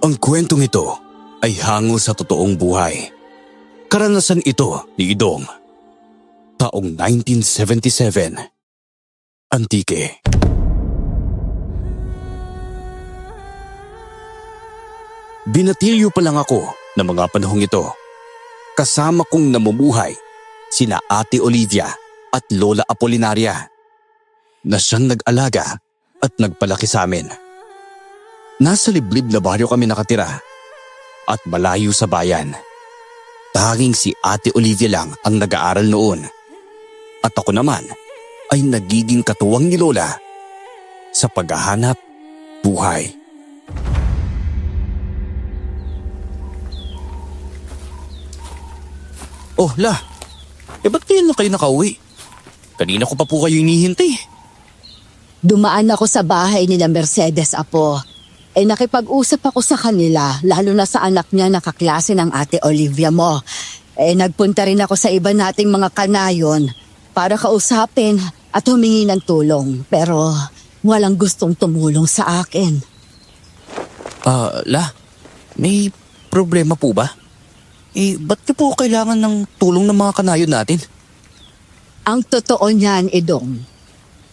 Ang kwentong ito ay hango sa totoong buhay. Karanasan ito ni Idong. Taong 1977. Antique. Binatilyo pa lang ako ng mga panahong ito. Kasama kong namumuhay sina Ate Olivia at Lola Apolinaria na siyang nag-alaga at nagpalaki sa amin. Nasa liblib na baryo kami nakatira at malayo sa bayan. Tanging si Ate Olivia lang ang nag-aaral noon at ako naman ay nagiging katuwang ni Lola sa paghahanap buhay. Oh, La. Ba't ngayon na kayo nakauwi? Kanina ko pa po kayo hinihintay. Dumaan ako sa bahay ni Mercedes, Apo. Nakipag-usap ako sa kanila, lalo na sa anak niya na kaklase ng Ate Olivia mo. Nagpunta rin ako sa iba nating mga kanayon para kausapin at humingi ng tulong. Pero walang gustong tumulong sa akin. La, may problema po ba? Ba't niyo po kailangan ng tulong ng mga kanayon natin? Ang totoo niyan, Idong.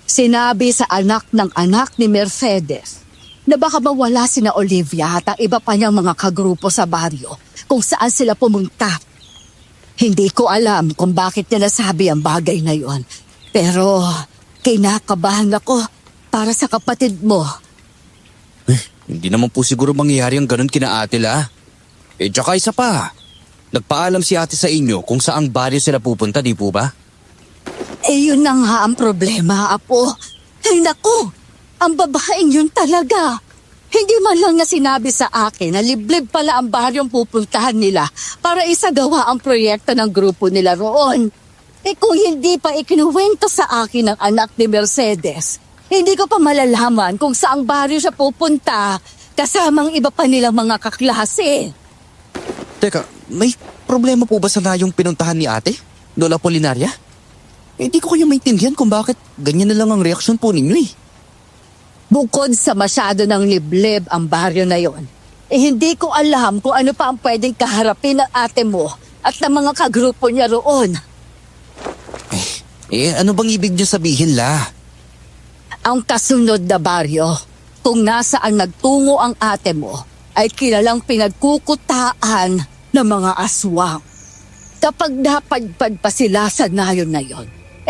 Sinabi sa anak ng anak ni Mercedes na baka mawala sina Olivia at ang iba pa niyang mga kagrupo sa baryo kung saan sila pumunta. Hindi ko alam kung bakit niya nasabi ang bagay na yon. Pero kinakabahan ako para sa kapatid mo. Hindi naman po siguro mangyayari ang ganun kina Ate La. Tsaka isa pa. Nagpaalam si Ate sa inyo kung saang baryo sila pupunta, di po ba? Yun na nga ang problema, Apo. Ay naku, ang babaeng yun talaga. Hindi man lang niya sinabi sa akin na liblib pala ang baryong pupuntahan nila para isagawa ang proyekto ng grupo nila roon. Kung hindi pa ikinuwento sa akin ng anak ni Mercedes, hindi ko pa malalaman kung saang baryo siya pupunta kasamang iba pa nilang mga kaklase. Teka, may problema po ba sa rayong pinuntahan ni Ate? Lola Apolinaria? Hindi ko kayo maintindihan kung bakit ganyan na lang ang reaksyon po ninyo eh. Bukod sa masyado ng liblib ang baryo na yon, hindi ko alam kung ano pa ang pwedeng kaharapin ng ate mo at ng mga kagrupo niya roon. Ano bang ibig niyo sabihin, La? Ang kasunod na baryo, kung nasaan nagtungo ang ate mo, ay kilalang pinagkukutaan ng mga aswang. Kapag napadpad pa sila sa nayon na yon,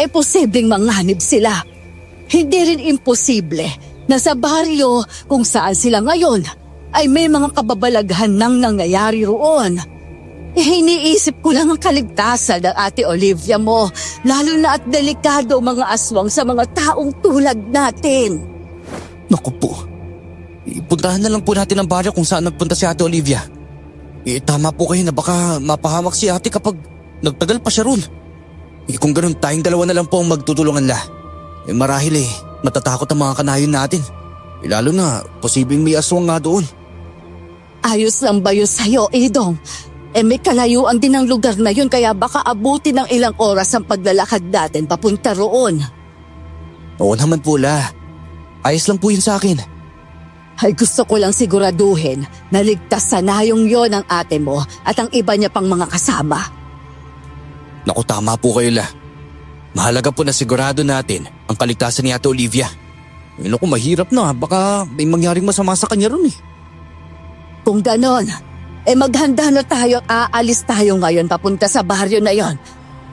posibleng manganib sila. Hindi rin imposible na sa baryo kung saan sila ngayon ay may mga kababalaghan nang nangyayari roon. Iniisip ko lang ang kaligtasan ng Ate Olivia mo, lalo na at delikado mga aswang sa mga taong tulad natin. Naku po, ipuntahan na lang po natin ang baryo kung saan nagpunta si Ate Olivia. Tama po kayo na baka mapahamak si ate kapag nagtagal pa siya ron. Kung ganun, tayong dalawa na lang po ang magtutulungan, La. Marahil matatakot ang mga kanayon natin. Lalo na, posibleng may aswang nga doon. Ayos lang ba yun sa'yo, Idong? May kalayuan din ang lugar na yun kaya baka abuti ng ilang oras ang paglalakad natin papunta roon. Oo naman po, La. Ayos lang po yun sa akin. Ay gusto ko lang siguraduhin na ligtas sa nayong yon ang ate mo at ang iba niya pang mga kasama. Naku, tama po kayo, La. Mahalaga po na sigurado natin ang kaligtasan ni Ate Olivia. Naku, mahirap na. Baka may mangyaring masama sa kanya ron eh. Kung ganon, maghanda na tayo at aalis tayo ngayon papunta sa baryo na yon.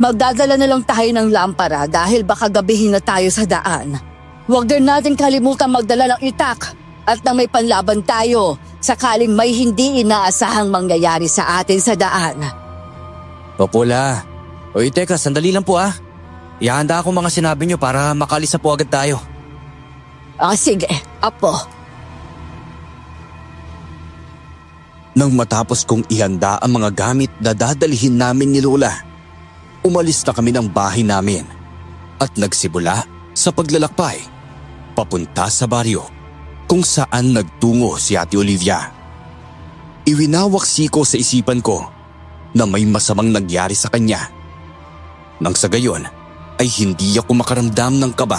Magdadala na lang tayo ng lampara dahil baka gabihin na tayo sa daan. Huwag din natin kalimutan magdala ng itak at na may panlaban tayo sakaling may hindi inaasahang mangyayari sa atin sa daan. Opo, La. Teka, sandali lang po ah. Ihanda ako mga sinabi niyo para makalis na po agad tayo. Sige, Apo. Nang matapos kong ihanda ang mga gamit na dadalhin namin ni Lola, umalis na kami ng bahay namin at nagsimula sa paglalakbay papunta sa baryo kung saan nagtungo si Ate Olivia. Iwinawaksi ko sa isipan ko na may masamang nangyari sa kanya. Nang sa gayon ay hindi ako makaramdam ng kaba.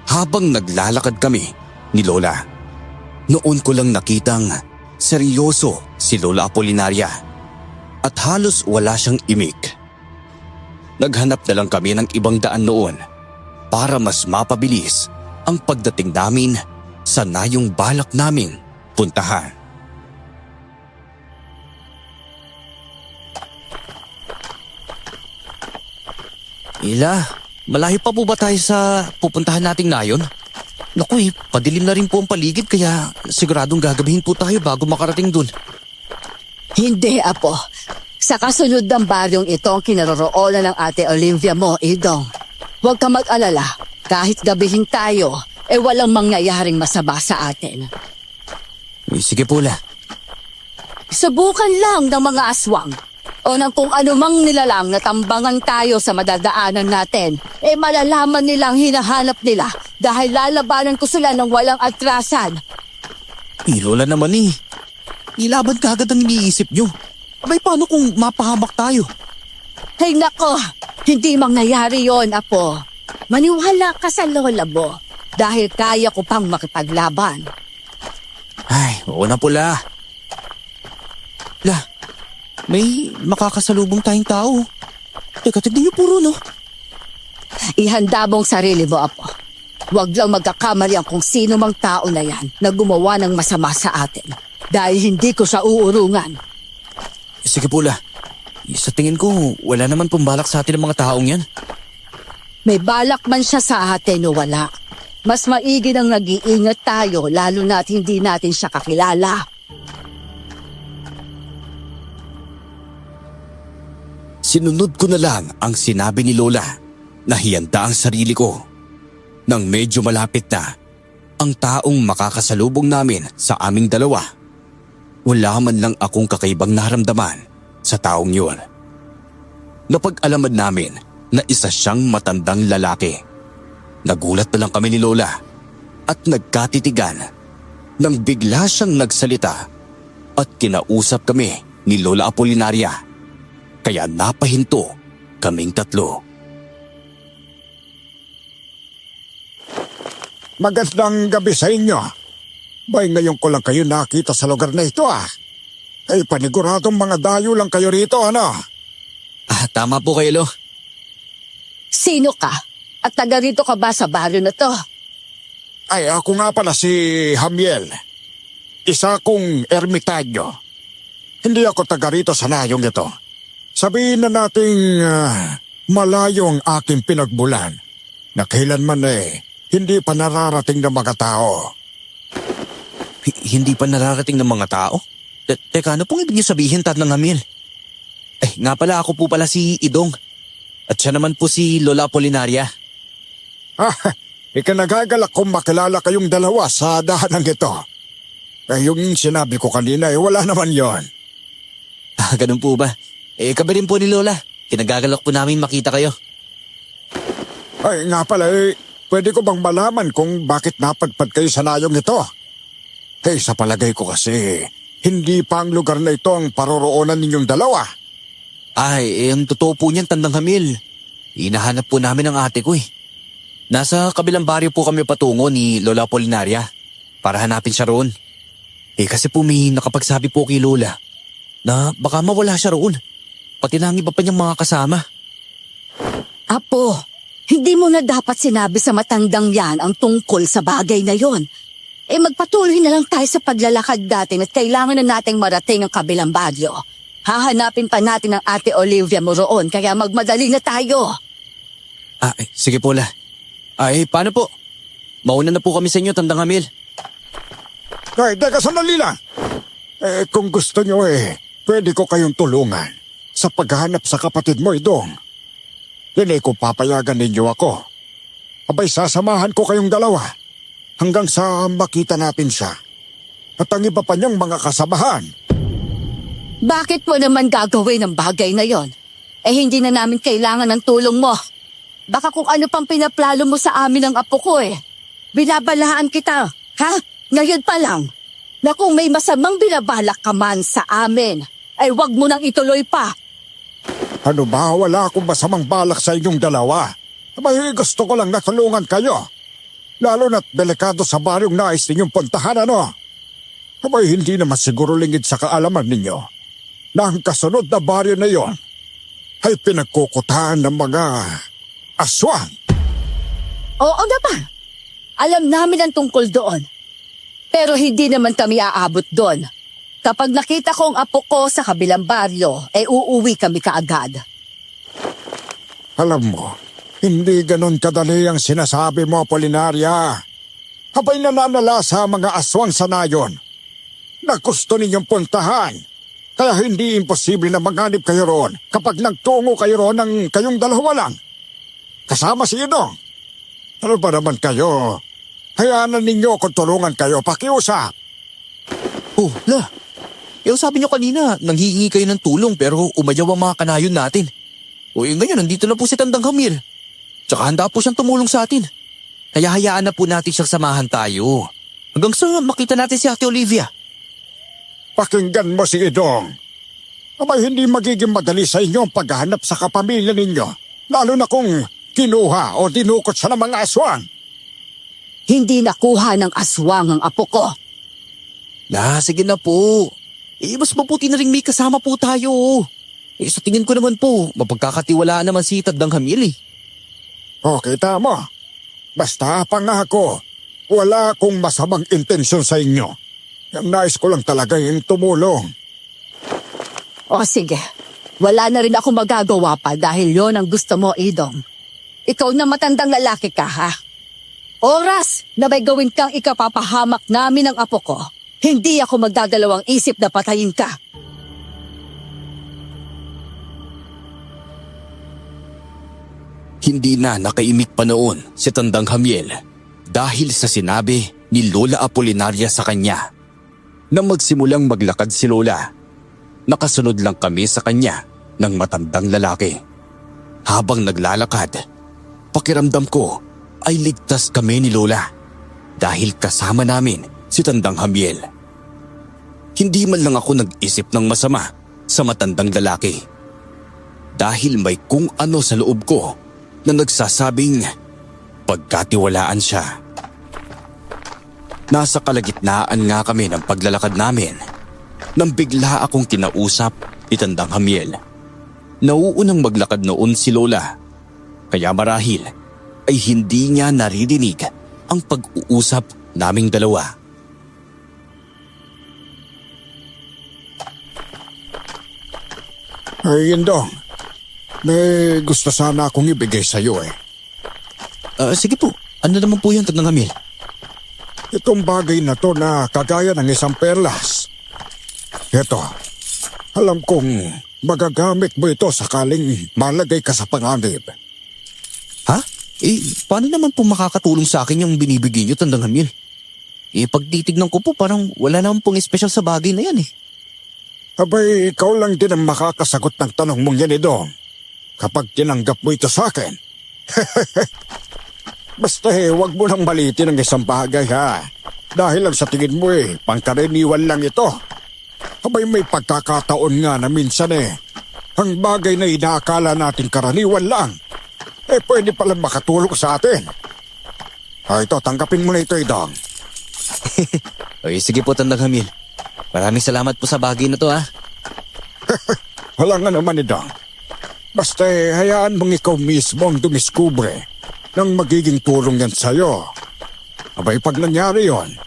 Habang naglalakad kami ni Lola, noon ko lang nakitang Seryoso si Lola Apolinaria at halos wala siyang imik. Naghanap na lang kami ng ibang daan noon para mas mapabilis ang pagdating namin sa nayong balak naming puntahan. Ila, malayo pa po ba tayo sa pupuntahan nating nayon? Naku padilim na rin po ang paligid kaya siguradong gagabihin po tayo bago makarating dun. Hindi, Apo. Sa kasunod ng baryong ito ang kinaroroonan ng Ate Olivia mo, Idong. Huwag ka mag-alala. Kahit gabihin tayo, walang mangyayaring masama sa atin. Sige po, La. Subukan lang ng mga aswang o ng kung anumang nilalang na tambangan tayo sa madadaanan natin, malalaman nilang hinahanap nila dahil lalabanan ko sila ng walang atrasan. Lola naman ilaban ka agad ang iniisip nyo. Abay, paano kung mapahamak tayo? Ay nako, hindi mangyayari yon, Apo. Maniwala ka sa lola mo dahil kaya ko pang makipaglaban. Ay, oo na po, La. La, may makakasalubong tayong tao. Teka, tignan niyo puro, no? Ihanda mong sarili mo, Apo. Huwag lang magkakamali ang kung sino mang tao na yan na gumawa ng masama sa atin dahil hindi ko siya uurungan. Sige po, La. Sa tingin ko, wala naman pong balak sa atin ng mga taong yan. May balak man siya sa atin o wala. Mas maigi nang nag-iingat tayo lalo na't hindi natin siya kakilala. Sinunod ko na lang ang sinabi ni Lola na hiyanda ang sarili ko. Nang medyo malapit na ang taong makakasalubong namin sa aming dalawa, wala man lang akong kakaibang naramdaman sa taong yun. Napag-alaman namin na isa siyang matandang lalaki. Nagulat na lang kami ni Lola at nagkatitigan nang bigla siyang nagsalita at kinausap kami ni Lola Apolinaria. Kaya napahinto kaming tatlo. Magandang gabi sa inyo. Bay, ngayon ko lang kayo nakita sa lugar na ito Ay paniguradong mga dayo lang kayo rito, ano? Tama po kayo, Lo. Sino ka? At taga rito ka ba sa baryo na to? Ay, ako nga pala si Hamiel. Isa kong ermitanyo. Hindi ako taga rito sa nayong ito. Sabihin na nating malayo ang aking pinagbulan na kailanman hindi pa nararating ng mga tao. Hindi pa nararating ng mga tao? Teka, ano pong ibig niyo sabihin, Tatang Hamiel? Nga pala, ako po pala si Idong. At siya naman po si Lola Apolinaria. Ikinagagalak kong makilala kayong dalawa sa dahanang ito. Yung sinabi ko kanina, wala naman yon. Ganun po ba? Kami rin po ni Lola. Kinagagalak po namin makita kayo. Ay, nga pala, pwede ko bang malaman kung bakit napadpad kayo sa nayong ito? Sa palagay ko kasi, hindi pa ang lugar na ito ang paroroonan ninyong dalawa. Ang totoo po niyan, Tandang Hamiel. Hinahanap po namin ang ate ko Nasa kabilang baryo po kami patungo ni Lola Apolinaria para hanapin siya roon. Kasi po may nakapagsabi po kay Lola na baka mawala siya roon. Pati na ang iba pa niyang mga kasama. Apo, hindi mo na dapat sinabi sa matandang yan ang tungkol sa bagay na yon. Magpatuloy na lang tayo sa paglalakad natin at kailangan na nating marating ang kabilang baryo. Hahanapin pa natin ang Ate Olivia mo roon kaya magmadali na tayo. Sige po, La. Paano po? Mauna na po kami sa inyo, Tandang Hamiel. Teka, sandali lang. Kung gusto nyo pwede ko kayong tulungan sa paghahanap sa kapatid mo, Idong. Hindi ko papayagan ninyo ako. Abay, sasamahan ko kayong dalawa hanggang sa makita natin siya. At ang iba pa niyang mga kasamahan. Bakit mo naman gagawin ang bagay na yon? Hindi na namin kailangan ng tulong mo. Baka kung ano pang pinaplano mo sa amin ng apo ko Binabalaan kita, ha? Ngayon pa lang. Na kung may masamang binabalak ka man sa amin, wag mo nang ituloy pa. Ano ba? Wala akong masamang balak sa inyong dalawa. May gusto ko lang natulungan kayo. Lalo na't delikado sa baryong nais ninyong puntahan, ano? Abay, hindi naman siguro lingid sa kaalaman ninyo na ang kasunod na baryo na yon ay pinagkukutaan ng mga aswang. Oo naman. Alam namin ang tungkol doon. Pero hindi naman kami aabot doon. Kapag nakita ko ang apo ko sa kabilang baryo, uuwi kami kaagad. Alam mo, hindi ganon kadali ang sinasabi mo, Apolinaria. Abay nananala sa mga aswang sa nayon na gusto ninyong puntahan. Kaya hindi imposible na manganib kayo roon kapag nagtungo kayo roon ng kayong dalawa lang. Kasama si Idong. Ano ba naman kayo? Hayaan na ninyo kung tulungan kayo, pakiusap. Oh, la. Sabi niyo kanina, nanghihingi kayo ng tulong pero umayaw ang mga kanayon natin. Ngayon, nandito na po si Tandang Hamil. Tsaka handa po siyang tumulong sa atin. Kaya hayaan na po natin siyang samahan tayo. Hanggang sa makita natin si Ate Olivia. Pakinggan mo si Idong. Abay, hindi magiging madali sa inyo ang paghahanap sa kapamilya ninyo. Lalo na kung kinuha o dinukot siya ng mga aswang. Hindi nakuha ng aswang ang apo ko. Sige na po. Mas mabuti na rin may kasama po tayo. Sa tingin ko naman po, mapagkakatiwalaan naman si Tandang Hamil eh. Okay, tama. Basta pangako, wala akong masamang intensyon sa inyo. Ang nais ko lang talaga yung tumulong. O sige, wala na rin ako magagawa pa dahil yon ang gusto mo, Idong. Ikaw na matandang lalaki ka, ha? Oras na may gawin kang ikapapahamak namin ng apo ko, hindi ako magdadalawang isip na patayin ka. Hindi na nakaimik pa noon si Tandang Hamil dahil sa sinabi ni Lola Apolinaria sa kanya. Nang magsimulang maglakad si Lola, nakasunod lang kami sa kanya ng matandang lalaki. Habang naglalakad, pakiramdam ko ay ligtas kami ni Lola dahil kasama namin si Tandang Hamil. Hindi man lang ako nag-isip ng masama sa matandang lalaki dahil may kung ano sa loob ko na nagsasabing pagkatiwalaan siya. Nasa kalagitnaan nga kami ng paglalakad namin nang bigla akong kinausap ni Tandang Hamil. Nauunang maglakad noon si Lola, kaya marahil ay hindi niya naririnig ang pag-uusap naming dalawa. Ay, Indong, may gusto sana akong ibigay sa iyo eh. Sige po, ano naman po yan, Tandang Hamil? Itong bagay na to na kagaya ng isang perlas. Ito, alam kong magagamit mo ito sakaling malagay ka sa panganib. Ha? Paano naman po makakatulong sa akin yung binibigay niyo, Tandang Hamil? Pag titignan ko po parang wala naman pong espesyal sa bagay na yan eh. Abay, ikaw lang din ang makakasagot ng tanong mong yan, Idong. Kapag tinanggap mo ito sa akin. Basta wag mo nang malitin ang isang bagay, ha? Dahil lang sa tingin mo pangkaraniwan lang ito. Abay, may pagkakataon nga na minsan ang bagay na inaakala natin karaniwan lang, pwede palang makatulong sa atin. Ito, tanggapin mo na ito, Idong. Sige po, Tandang Hamil. Maraming salamat po sa bagay na to, ha? Wala nga naman, Idong. Basta hayaan mong ikaw mismo ang dumiskubre nang magiging tulong yan sa'yo. Abay, pag nangyari yon,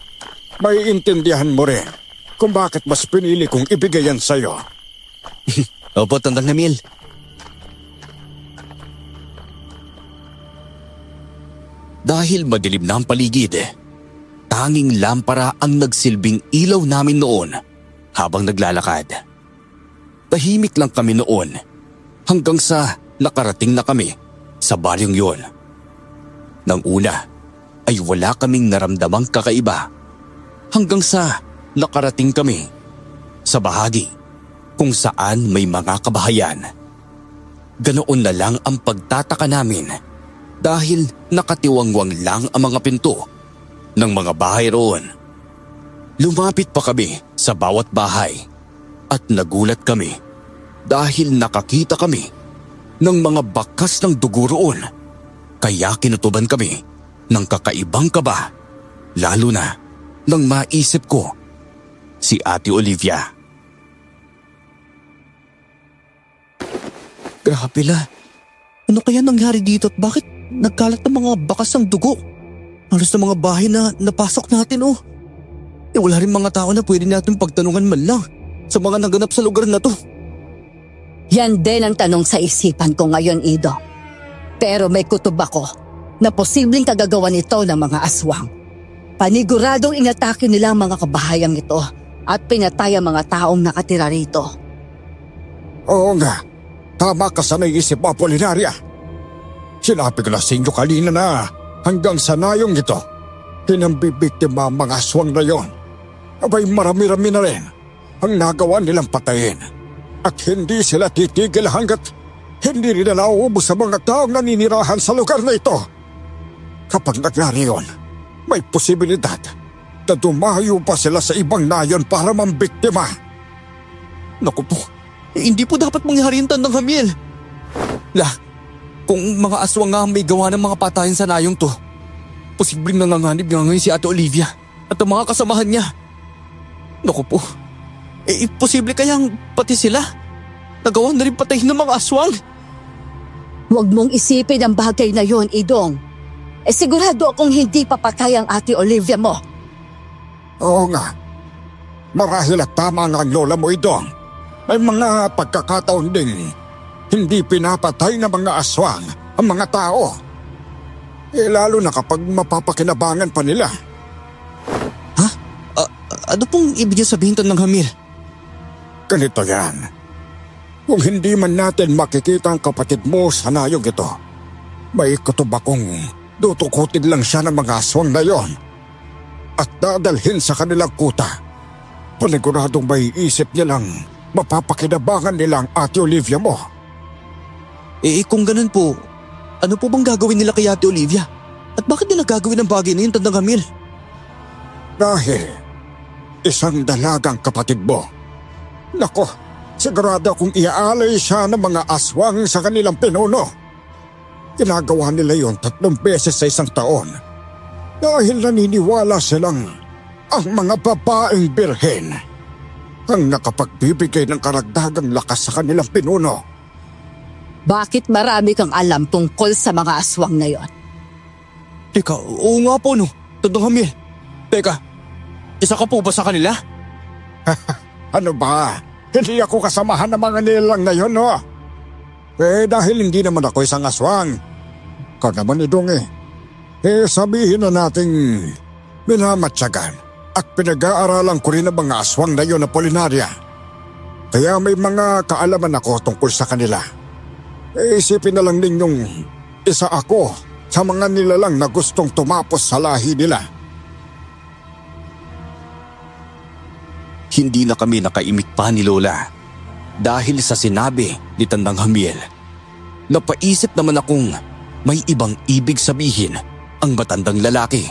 may intindihan mo rin kung bakit mas pinili kong ibigay yan sa'yo. Opo, Tandang Hamil. Dahil madilim na ang paligid, tanging lampara ang nagsilbing ilaw namin noon habang naglalakad. Tahimik lang kami noon hanggang sa nakarating na kami sa baryong yon. Nang una ay wala kaming naramdamang kakaiba hanggang sa nakarating kami sa bahagi kung saan may mga kabahayan. Ganoon na lang ang pagtataka namin dahil nakatiwangwang lang ang mga pinto ng mga bahay roon. Lumapit pa kami sa bawat bahay at nagulat kami dahil nakakita kami ng mga bakas ng dugo roon. Kaya kinutuban kami ng kakaibang kaba, lalo na nang maisip ko si Ate Olivia. Grabe la. Ano kaya nangyari dito at bakit nagkalat ng mga bakas ng dugo? Halos na mga bahay na napasok natin oh. Wala rin mga tao na pwede natin pagtanungan man lang sa mga naganap sa lugar na to. Yan din ang tanong sa isipan ko ngayon, Ido. Pero may kutob ako na posibleng kagagawa nito ng mga aswang. Paniguradong inatake nila ang mga kabahayang ito at pinatay ang mga taong nakatira rito. Oo nga, tama ka sa naisip mo, Apolinaria. Sinabi ko na sa inyo kanina na hanggang sa nayong ito, pinambibiktima ang mga aswang na yon. Abay marami-rami na rin ang nagawa nilang patayin. At hindi sila titigil hanggat hindi rin na nauubos sa mga taong naninirahan sa lugar na ito. Kapag nangyari yun, may posibilidad na dumayo pa sila sa ibang nayon para mambiktima. Naku po, hindi po dapat mangyari yung Tandang Hamiel. Kung mga aswang nga ang may gawa ng mga patayin sa nayong to, posibleng nanganganib nga ngayon si Ate Olivia at ang mga kasamahan niya. Naku po, posible kayang pati sila nagawa na rin patayin ng mga aswang? Huwag mong isipin ang bagay na yon, Idong. Sigurado akong hindi papatay ang Ate Olivia mo. Oo nga, marahil at tama nga ang lola mo, Idong. May mga pagkakataon ding hindi pinapatay ng mga aswang ang mga tao. Lalo na kapag mapapakinabangan pa nila. Ano pong ibig sabihin Tandang Hamiel? Ganito yan. Kung hindi man natin makikita ang kapatid mo sa nayong ito, may kutob akong tutukutin lang siya ng mga aswang na yon at dadalhin sa kanilang kuta. Paniguradong may isip niya lang mapapakinabangan nilang Ate Olivia mo. Kung ganun po, ano po bang gagawin nila kay Ate Olivia? At bakit nila gagawin ang bagay na yun, Tandang Hamiel? Dahil isang dalagang kapatid mo. Nako, sigurado akong iaalay siya ng mga aswang sa kanilang pinuno. Ginagawa nila yon 3 beses sa isang taon. Dahil naniniwala silang ang mga babaeng birhen ang nakapagbibigay ng karagdagang lakas sa kanilang pinuno. Bakit marami kang alam tungkol sa mga aswang na yon? Teka, oo nga po no, Tandang Hamiel. Teka, isa ka po ba sa kanila? Ano ba? Hindi ako kasamahan ng mga nilalang na yun, no? Dahil hindi naman ako isang aswang. Ikaw naman, Idong sabihin na nating minamatyagan at pinag-aaralan ko rin ang mga aswang na yun na Apolinaria. Kaya may mga kaalaman ako tungkol sa kanila. Isipin na lang ninyong isa ako sa mga nilalang na gustong tumapos sa lahi nila. Hindi na kami nakaimik pa ni Lola dahil sa sinabi ni Tandang Hamiel. Napaisip naman akong may ibang ibig sabihin ang matandang lalaki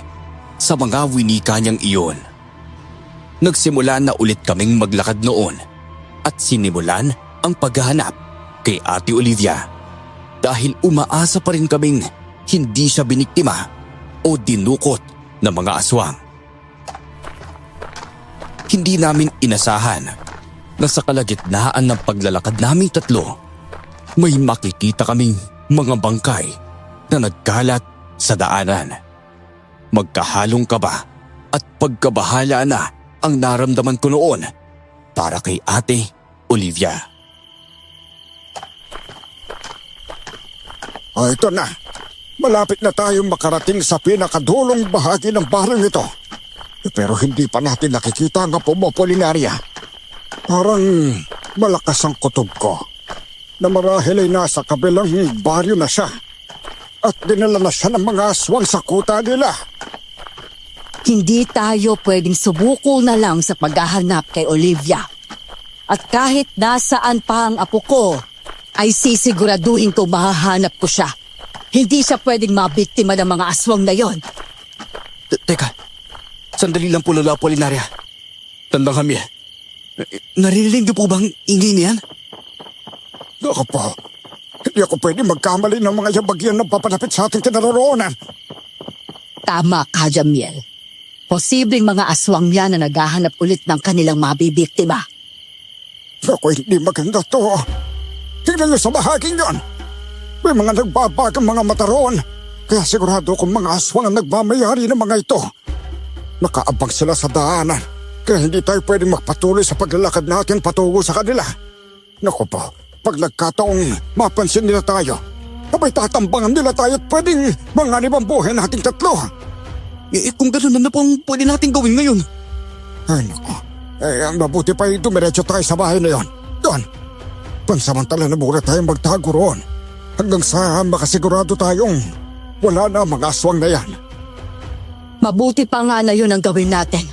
sa mga winika niyang iyon. Nagsimula na ulit kaming maglakad noon at sinimulan ang paghahanap kay Ate Olivia dahil umaasa pa rin kaming hindi siya biniktima o dinukot ng mga aswang. Hindi namin inasahan na sa kalagitnaan ng paglalakad naming 3, may makikita kaming mga bangkay na nagkalat sa daanan. Magkahalong kaba at pagkabahala na ang naramdaman ko noon para kay Ate Olivia. Ito na. Malapit na tayong makarating sa pinakadulong bahagi ng barang ito. Pero hindi pa natin nakikita ang apo mo, Apolinaria. Parang malakas ang kutob ko na marahil ay nasa kabilang baryo na siya at dinala na siya ng mga aswang sa kuta nila. Hindi tayo pwedeng subuko na lang sa paghahanap kay Olivia. At kahit nasaan pa ang apo ko, ay sisiguraduhin ko mahahanap ko siya. Hindi siya pwedeng mabiktima ng mga aswang na yon. Teka, sandali lang po Lola Apolinaria. Tandang Hamiel, naririnig niyo po bang ingay niyan? Naku po, hindi ako pwede magkamali ng mga yabagyan na papalapit sa ating kinaroroonan. Tama ka, Jamiel. Posibleng mga aswang yan na naghahanap ulit ng kanilang mabibiktima. Ako, hindi maganda to. Tingnan niyo sa bahaging yon. May mga nagbabagang mga mata roon. Kaya sigurado kung mga aswang ang nagmamayari ng mga ito. Nakaabang sila sa daanan. Kaya hindi tayo pwedeng magpatuloy sa paglalakad natin patungo sa kanila. Naku po, pag nagkataong mapansin nila tayo, abay tatambangan nila tayo at pwedeng manganib ang buhay nating tatlo. Kung gano'n na po ang pwede natin gawin ngayon. Ay naku, ang mabuti pa dumiretso tayo sa bahay na yon. Doon, pansamantala na muna tayo magtago roon. Hanggang sa makasigurado tayong wala na ang mga aswang na yan. Mabuti pa nga na yun ang gawin natin.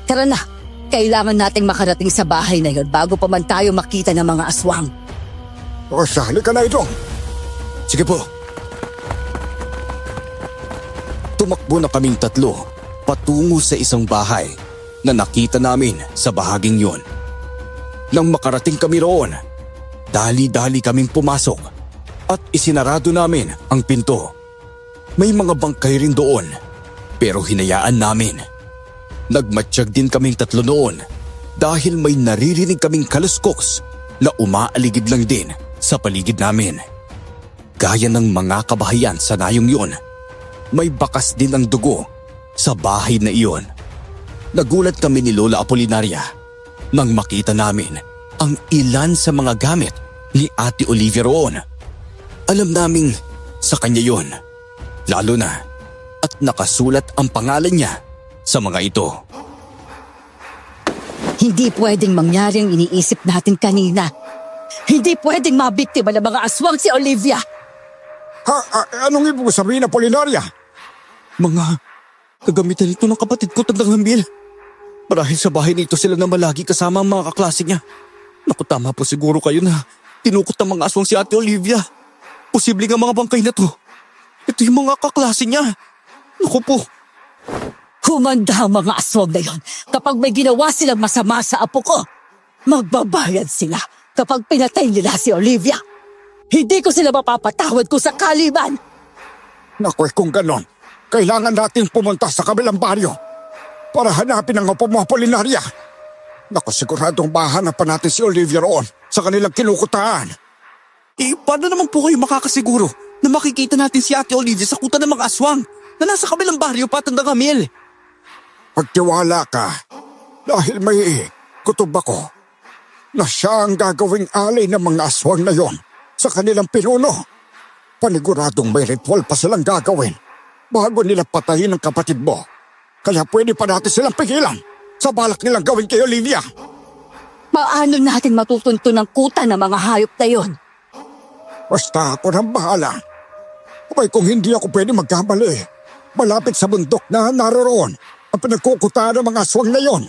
Tara na, kailangan nating makarating sa bahay na yun bago pa man tayo makita ng mga aswang. O sali ka na Idong. Sige po. Tumakbo na kaming tatlo patungo sa isang bahay na nakita namin sa bahaging yon. Nang makarating kami roon, dali-dali kaming pumasok at isinarado namin ang pinto. May mga bangkay rin doon pero hinayaan namin. Nagmatsyag din kaming tatlo noon dahil may naririnig kaming kaluskos na umaaligid lang din sa paligid namin. Gaya ng mga kabahayan sa nayong yun, may bakas din ang dugo sa bahay na iyon. Nagulat kami ni Lola Apolinaria nang makita namin ang ilan sa mga gamit ni Ate Olivia roon. Alam naming sa kanya yon, lalo na at nakasulat ang pangalan niya sa mga ito. Hindi pwedeng mangyari ang iniisip natin kanina. Hindi pwedeng mabiktima ng mga aswang si Olivia. Anong ibig sabihin, Apolinaria? Mga kagamitan ito ng kapatid ko, Tandang Hambil. Marahil sa bahay nito sila na malagi kasama ang mga kaklase niya. Naku, tama po siguro kayo na tinukot ng mga aswang si Ate Olivia. Posible nga mga bangkay na to. Ito yung mga kaklase niya. Naku po. Humanda ang mga aswang na yon kapag may ginawa silang masama sa apo ko. Magbabayad sila kapag pinatay nila si Olivia. Hindi ko sila mapapatawad kung sakali man. Naku, kung ganon, kailangan natin pumunta sa kabilang baryo para hanapin ang apo mo, Apolinaria. Naku, siguradong mahanapan natin si Olivia roon sa kanilang kinukutaan. Paano naman po kayo makakasiguro na makikita natin si Ate Olivia sa kuta ng mga aswang na nasa kabilang baryo pa, Tandang Hamil? Pagtiwala ka dahil may kutob ako na siya ang gagawing alay ng mga aswang na yon sa kanilang pinuno. Paniguradong may ritual pa silang gagawin bago nila patayin ang kapatid mo. Kaya pwede pa natin silang pigilan sa balak nilang gawin kay Olivia. Paano natin matutunto ng kuta ng mga hayop na yon? Basta ako nang bahala. Abay, kung hindi ako pwede magkamali, malapit sa bundok na naroon ang pinagkukutaan ng mga aswang na yon.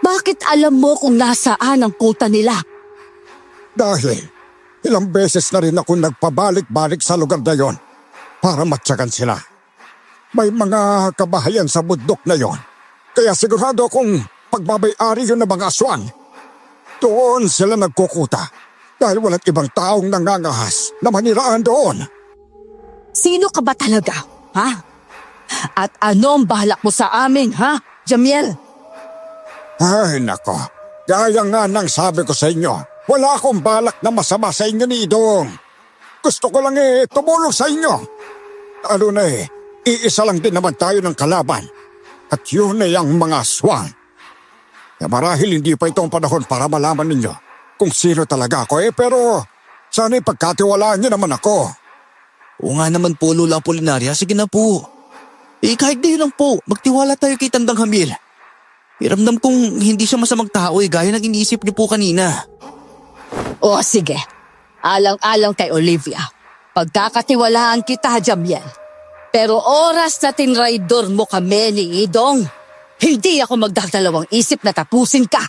Bakit alam mo kung nasaan ang kuta nila? Dahil ilang beses na rin ako nagpabalik-balik sa lugar na yon para matyagan sila. May mga kabahayan sa bundok na yon, kaya sigurado akong pagbabay-ari yun ng mga aswang. Doon sila nagkukuta dahil walang ibang taong nangangahas na maniraan doon. Sino ka ba talaga, ha? At ano ang balak mo sa amin, ha, Jamiel? Ay nako, gaya nga ng sabi ko sa inyo, wala akong balak na masama sa inyo ni Idong. Gusto ko lang tumulong sa inyo. Ano na iisa lang din naman tayo ng kalaban. At yun ay ang mga aswang. Kaya marahil hindi pa itong panahon para malaman ninyo kung sino talaga ako pero sana'y pagkatiwalaan niyo naman ako. Oo nga naman po, Lola Apolinaria. Sige na po. Kahit na yun lang po, magtiwala tayo kay Tandang Hamil. Iramdam kong hindi siya masamang tao gaya ng iniisip niyo po kanina. O sige, alang-alang kay Olivia. Pagkakatiwalaan kita, Jamiel. Pero oras na tinraidor mo kami ni Idong, hindi ako magdadalawang isip na tapusin ka.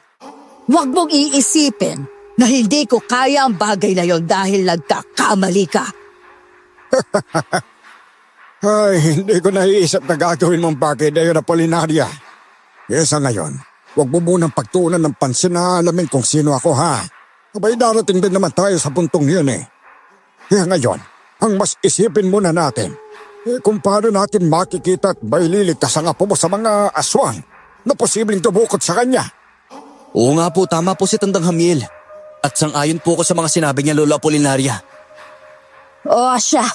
Huwag mong iisipin na hindi ko kaya ang bagay na yon dahil nagkakamali ka. Ay, hindi ko naiisip na gagawin mong bagay na yun, Apolinaria. Kaya sa ngayon, huwag mo munang pagtuunan ng pansin na alamin kung sino ako, ha? Abay, darating din naman tayo sa puntong yun. Kaya ngayon, ang mas isipin muna natin, Kung paano natin makikita at maililigtas ang apo mo sa mga aswang na posibleng dumukot sa kanya? Oo nga po, tama po si Tandang Hamiel. At sang-ayon po ko sa mga sinabi niya, Lola Apolinaria. O siya,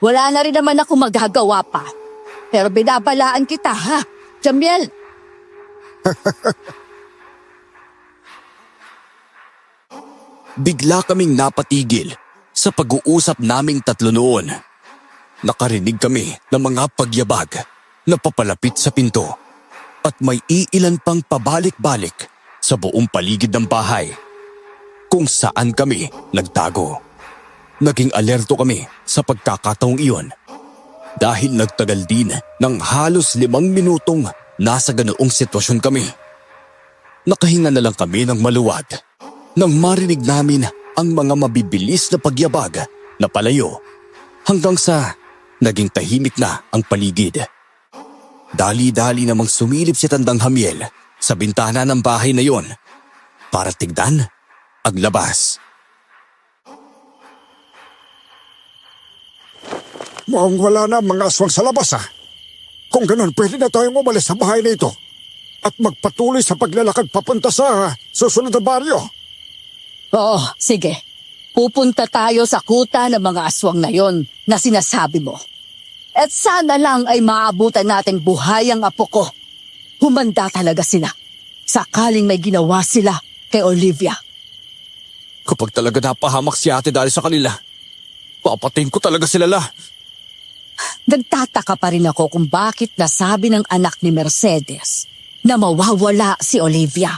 wala na rin naman ako magagawa pa. Pero binabalaan kita ha, Jamiel. Bigla kaming napatigil sa pag-uusap naming tatlo noon. Nakarinig kami ng mga pagyabag na papalapit sa pinto at may iilan pang pabalik-balik sa buong paligid ng bahay kung saan kami nagtago. Naging alerto kami sa pagkakataong iyon dahil nagtagal din ng halos 5 minutong nasa ganoong sitwasyon kami. Nakahinga na lang kami ng maluwag nang marinig namin ang mga mabibilis na pagyabag na palayo hanggang sa naging tahimik na ang paligid. Dali-dali namang sumilip si Tandang Hamiel sa bintana ng bahay na yon para tignan ang labas. Mukhang wala na ang mga aswang sa labas Kung ganun, pwede na tayong umalis sa bahay na ito at magpatuloy sa paglalakad papunta sa susunod na baryo. Oo, sige. Pupunta tayo sa kuta ng mga aswang na yon na sinasabi mo. At sana lang ay maabutan natin buhay ang apo ko. Humanda talaga sila. Sakaling may ginawa sila kay Olivia. Kapag talaga napahamak si ate dahil sa kanila, papatayin ko talaga sila la. Nagtataka pa rin ako kung bakit nasabi ng anak ni Mercedes na mawawala si Olivia.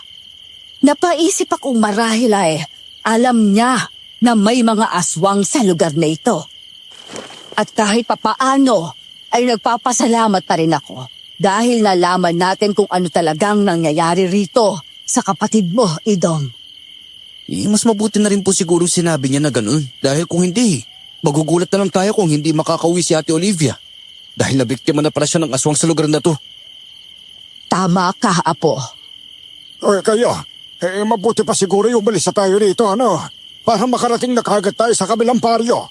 Napaisip akong marahil alam niya na may mga aswang sa lugar na ito. At kahit papaano ay nagpapasalamat pa rin ako dahil nalaman natin kung ano talagang nangyayari rito sa kapatid mo, Idong. Mas mabuti na rin po siguro sinabi niya na ganun dahil kung hindi, magugulat na lang tayo kung hindi makakauwi si Ate Olivia dahil nabiktima na pala siya ng aswang sa lugar na to. Tama ka, Apo. O kayo, mabuti pa siguro yung umalis na tayo rito, para makarating na kagad tayo sa kabilang baryo.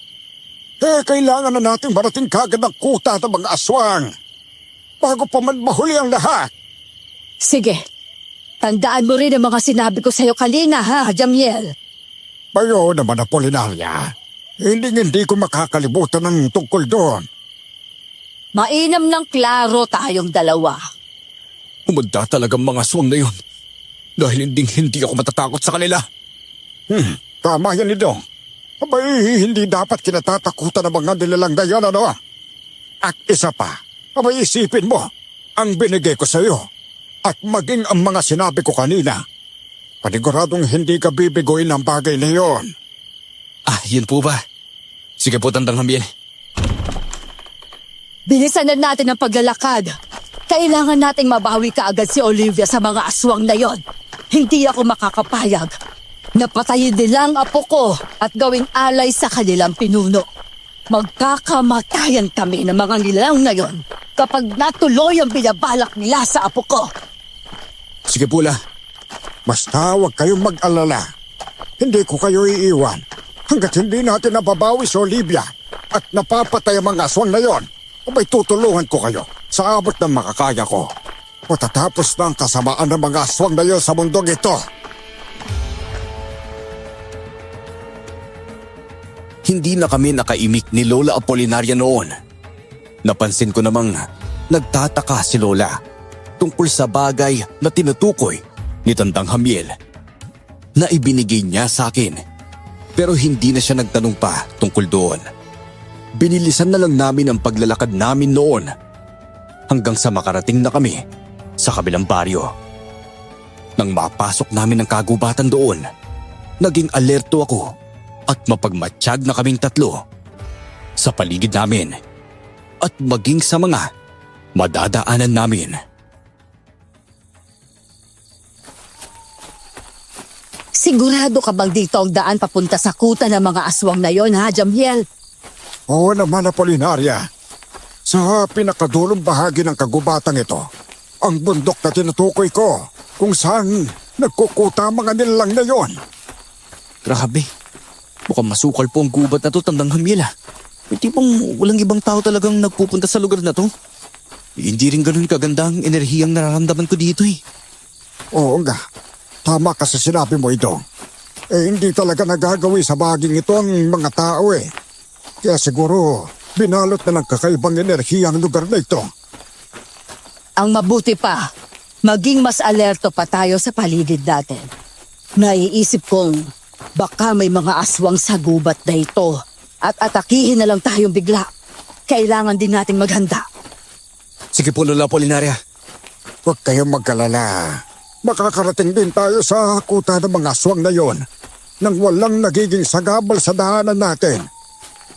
Kailangan na natin marating kagad ang kuta ng mga aswang bago pa man mahuli ang lahat. Sige, tandaan mo rin ang mga sinabi ko sa'yo kanina, Jamiel? Bayo naman, Apolinaria. Hindi ko makakalimutan ng tungkol doon. Mainam ng klaro tayong dalawa. Umanda talagang mga aswang na yun dahil hindi ako matatakot sa kanila. Tama yan, Idong. Abay, hindi dapat kinatatakutan ng mga nilalang na yan, At isa pa, abay isipin mo, ang binigay ko sa iyo at maging ang mga sinabi ko kanina. Paniguradong hindi ka bibigoyin ng bagay na yon. Yun po ba? Sige po, Tandang Hamiel. Bilisan na natin ang paglalakad. Kailangan nating mabawi kaagad si Olivia sa mga aswang na yon. Hindi ako makakapayag. Napatayin nila ang apo ko at gawing alay sa kanilang pinuno. Magkakamatayan kami ng mga nilalang na yon kapag natuloy ang binabalak nila sa apo ko. Sige po, la. Basta huwag kayong mag-alala. Hindi ko kayo iiwan hanggat hindi natin nababawi si Olivia at napapatay ang mga aswang na yon. Abay tutulungan ko kayo sa abot ng makakaya ko. Matatapos na ang kasamaan ng mga aswang na yon sa mundong ito. Hindi na kami nakaimik ni Lola Apolinaria noon. Napansin ko namang nagtataka si Lola tungkol sa bagay na tinutukoy ni Tandang Hamiel na ibinigay niya sa akin. Pero hindi na siya nagtanong pa tungkol doon. Binilisan na lang namin ang paglalakad namin noon hanggang sa makarating na kami sa kabilang baryo. Nang mapasok namin ang kagubatan doon, naging alerto ako at mapagmatsyag na kaming tatlo sa paligid namin at maging sa mga madadaanan namin. Sigurado ka bang dito ang daan papunta sa kuta ng mga aswang na yon, Jamiel? Oo naman, Apolinaria. Sa pinakadulong bahagi ng kagubatang ito, ang bundok na tinutukoy ko kung saan nagkukuta mga nilalang na yon. Grabe, mukhang masukal po ang gubat na to, Tandang Hamiel. May tipong walang ibang tao talagang nagpupunta sa lugar na to. Hindi rin ganun kaganda ang enerhiyang nararamdaman ko dito eh. Oo nga, tama ka sa sinabi mo ito. Hindi talaga nagagawi sa baging ito ang mga tao eh. Kaya siguro, binalot na ng kakaibang enerhiya ang lugar na ito. Ang mabuti pa, maging mas alerto pa tayo sa paligid natin. Naiisip kong baka may mga aswang sa gubat na ito at atakihin na lang tayong bigla. Kailangan din nating maghanda. Sige po, Lola Apolinaria. Huwag kayong magkalala. Makakarating din tayo sa hakutan ng mga aswang na yon nang walang nagiging sagabal sa daanan natin.